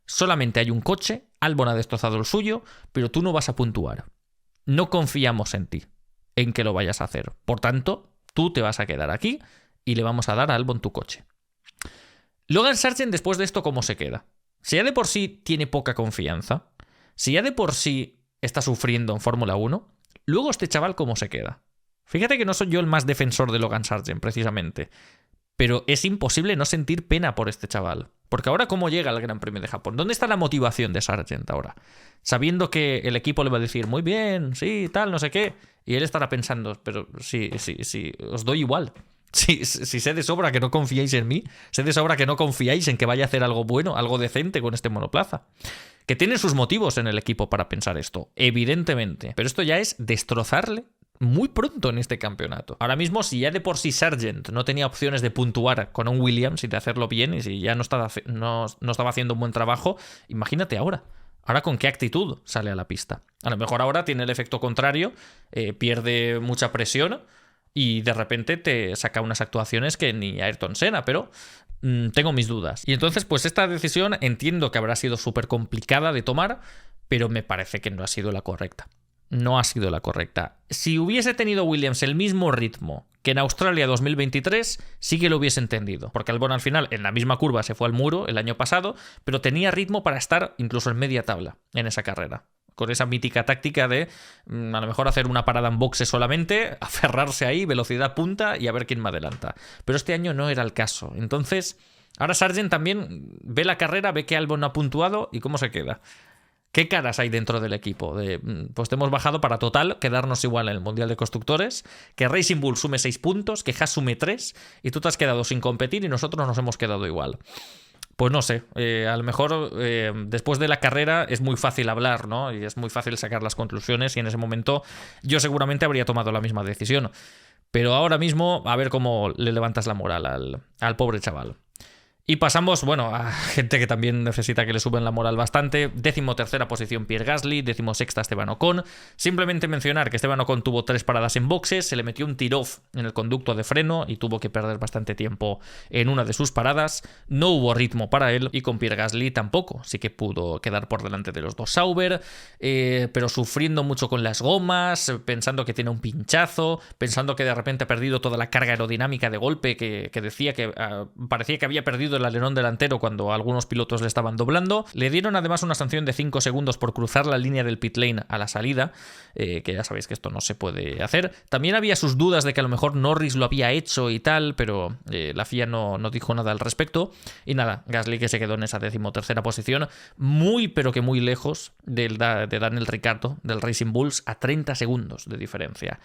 solamente hay un coche, Albon ha destrozado el suyo, pero tú no vas a puntuar. No confiamos en ti, en que lo vayas a hacer. Por tanto, tú te vas a quedar aquí y le vamos a dar a Albon tu coche. Logan Sargent después de esto, ¿cómo se queda? Si ya de por sí tiene poca confianza, si ya de por sí está sufriendo en Fórmula 1, luego este chaval, ¿cómo se queda? Fíjate que no soy yo el más defensor de Logan Sargent, precisamente, pero es imposible no sentir pena por este chaval. Porque ahora, ¿cómo llega al Gran Premio de Japón? ¿Dónde está la motivación de Sargent ahora? Sabiendo que el equipo le va a decir, muy bien, sí, tal, no sé qué, y él estará pensando, pero sí, os doy igual. Si sé de sobra que no confiáis en mí, sé de sobra que no confiáis en que vaya a hacer algo bueno, algo decente con este monoplaza. Que tienen sus motivos en el equipo para pensar esto, evidentemente. Pero esto ya es destrozarle muy pronto en este campeonato. Ahora mismo, si ya de por sí Sargent no tenía opciones de puntuar con un Williams y de hacerlo bien, y si ya no estaba haciendo un buen trabajo, imagínate ahora. Ahora, ¿con qué actitud sale a la pista? A lo mejor ahora tiene el efecto contrario, pierde mucha presión y de repente te saca unas actuaciones que ni Ayrton Senna, pero tengo mis dudas. Y entonces, pues esta decisión entiendo que habrá sido súper complicada de tomar, pero me parece que no ha sido la correcta. No ha sido la correcta. Si hubiese tenido Williams el mismo ritmo que en Australia 2023, sí que lo hubiese entendido. Porque Albon al final, en la misma curva, se fue al muro el año pasado, pero tenía ritmo para estar incluso en media tabla en esa carrera. Con esa mítica táctica de a lo mejor hacer una parada en boxe solamente, aferrarse ahí, velocidad punta y a ver quién me adelanta. Pero este año no era el caso. Entonces, ahora Sargent también ve la carrera, ve que Albon no ha puntuado y ¿cómo se queda? ¿Qué caras hay dentro del equipo? Pues te hemos bajado para total quedarnos igual en el Mundial de Constructores, que Racing Bull sume 6 puntos, que Haas sume 3 y tú te has quedado sin competir y nosotros nos hemos quedado igual. Pues no sé, a lo mejor después de la carrera es muy fácil hablar, ¿no? Y es muy fácil sacar las conclusiones y en ese momento yo seguramente habría tomado la misma decisión. Pero ahora mismo a ver cómo le levantas la moral al pobre chaval. Y pasamos, bueno, a gente que también necesita que le suben la moral bastante. 13ª posición Pierre Gasly, 16ª Esteban Ocon. Simplemente mencionar que Esteban Ocon tuvo 3 paradas en boxes, se le metió un tiro-off en el conducto de freno y tuvo que perder bastante tiempo en una de sus paradas. No hubo ritmo para él y con Pierre Gasly tampoco. Sí que pudo quedar por delante de los dos Sauber, pero sufriendo mucho con las gomas, pensando que tiene un pinchazo, pensando que de repente ha perdido toda la carga aerodinámica de golpe que decía que parecía que había perdido el alerón delantero cuando algunos pilotos le estaban doblando. Le dieron además una sanción de 5 segundos por cruzar la línea del pit lane a la salida, que ya sabéis que esto no se puede hacer. También había sus dudas de que a lo mejor Norris lo había hecho y tal, pero la FIA no dijo nada al respecto. Y nada, Gasly que se quedó en esa 13ª posición, muy pero que muy lejos de Daniel Ricciardo, del Racing Bulls, a 30 segundos de diferencia.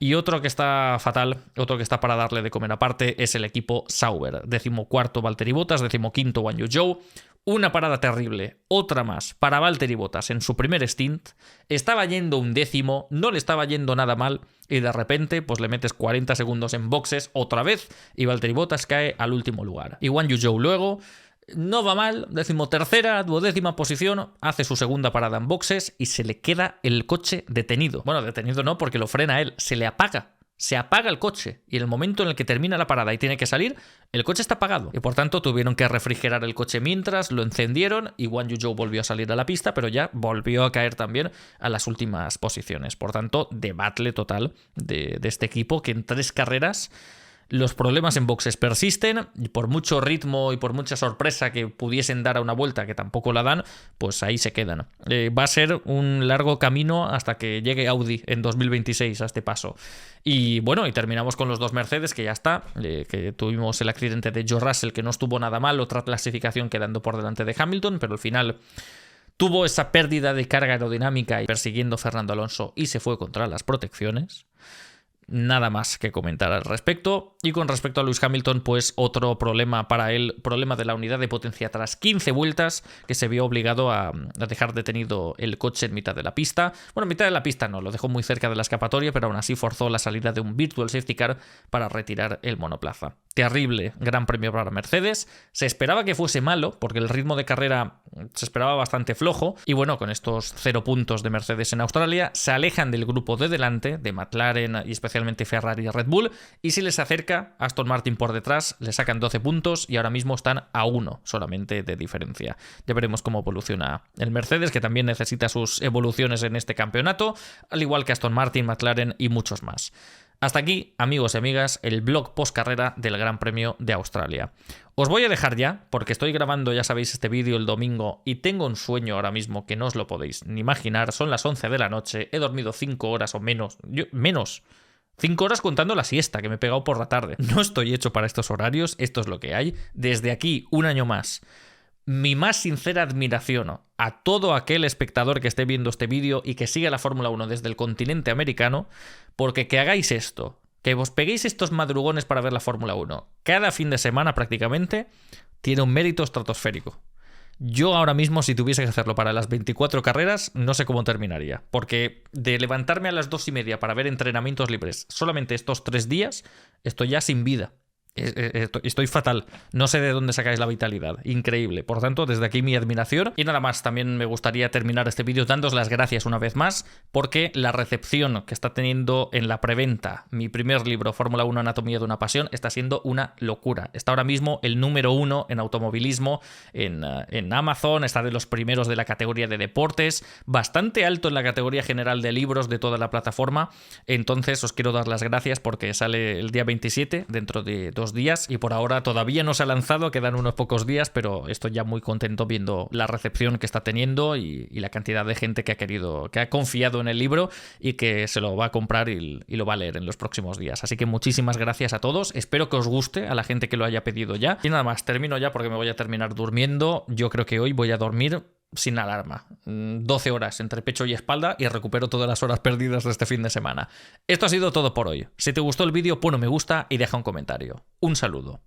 Y otro que está fatal, otro que está para darle de comer aparte, es el equipo Sauber. 14º Valtteri Bottas, 15º Guan Yu Zhou. Una parada terrible, otra más para Valtteri Bottas en su primer stint. Estaba yendo un 10º, no le estaba yendo nada mal y de repente pues le metes 40 segundos en boxes otra vez y Valtteri Bottas cae al último lugar. Y Guan Yu Zhou luego no va mal, 13ª, 12ª posición, hace su segunda parada en boxes y se le queda el coche detenido. Bueno, detenido no, porque lo frena él, se le apaga. Se apaga el coche y en el momento en el que termina la parada y tiene que salir, el coche está apagado. Y por tanto tuvieron que refrigerar el coche mientras lo encendieron y Guan Yu Zhou volvió a salir a la pista, pero ya volvió a caer también a las últimas posiciones. Por tanto, debacle total de este equipo que en 3 carreras Los problemas en boxes persisten y por mucho ritmo y por mucha sorpresa que pudiesen dar a una vuelta, que tampoco la dan, pues ahí se quedan. Va a ser un largo camino hasta que llegue Audi en 2026 a este paso. Y bueno, y terminamos con los dos Mercedes, que ya está, que tuvimos el accidente de George Russell, que no estuvo nada mal, otra clasificación quedando por delante de Hamilton, pero al final tuvo esa pérdida de carga aerodinámica y persiguiendo Fernando Alonso y se fue contra las protecciones. Nada más que comentar al respecto. Y con respecto a Lewis Hamilton, pues otro problema para él, problema de la unidad de potencia tras 15 vueltas, que se vio obligado a dejar detenido el coche en mitad de la pista. Bueno, en mitad de la pista no, lo dejó muy cerca de la escapatoria, pero aún así forzó la salida de un virtual safety car para retirar el monoplaza. Terrible gran premio para Mercedes. Se esperaba que fuese malo, porque el ritmo de carrera se esperaba bastante flojo. Y bueno, con estos 0 puntos de Mercedes en Australia, se alejan del grupo de delante, de McLaren y especialmente Ferrari y Red Bull. Y si les acerca Aston Martin por detrás, le sacan 12 puntos y ahora mismo están a 1 solamente de diferencia. Ya veremos cómo evoluciona el Mercedes, que también necesita sus evoluciones en este campeonato, al igual que Aston Martin, McLaren y muchos más. Hasta aquí, amigos y amigas, el blog post carrera del Gran Premio de Australia. Os voy a dejar ya, porque estoy grabando, ya sabéis, este vídeo el domingo y tengo un sueño ahora mismo que no os lo podéis ni imaginar. Son las 11 de la noche, he dormido 5 horas o menos. Menos. 5 horas contando la siesta que me he pegado por la tarde. No estoy hecho para estos horarios, esto es lo que hay. Desde aquí, un año más, mi más sincera admiración a todo aquel espectador que esté viendo este vídeo y que siga la Fórmula 1 desde el continente americano, porque que hagáis esto, que os peguéis estos madrugones para ver la Fórmula 1 cada fin de semana prácticamente, tiene un mérito estratosférico. Yo ahora mismo, si tuviese que hacerlo para las 24 carreras, no sé cómo terminaría. Porque de levantarme a las 2:30 para ver entrenamientos libres solamente estos 3 días, estoy ya sin vida. Estoy fatal. No sé de dónde sacáis la vitalidad. Increíble. Por tanto, desde aquí mi admiración. Y nada más, también me gustaría terminar este vídeo dándos las gracias una vez más, porque la recepción que está teniendo en la preventa mi primer libro, Fórmula 1 Anatomía de una Pasión, está siendo una locura. Está ahora mismo el número 1 en automovilismo en Amazon. Está de los primeros de la categoría de deportes, bastante alto en la categoría general de libros de toda la plataforma. Entonces os quiero dar las gracias porque sale el día 27, dentro de 2 días, y por ahora todavía no se ha lanzado, quedan unos pocos días, pero estoy ya muy contento viendo la recepción que está teniendo y la cantidad de gente que ha confiado en el libro y que se lo va a comprar y lo va a leer en los próximos días. Así que muchísimas gracias a todos, espero que os guste, a la gente que lo haya pedido ya. Y nada más, termino ya porque me voy a terminar durmiendo. Yo creo que hoy voy a dormir sin alarma, 12 horas entre pecho y espalda, y recupero todas las horas perdidas de este fin de semana. Esto ha sido todo por hoy. Si te gustó el vídeo, pon un me gusta y deja un comentario. Un saludo.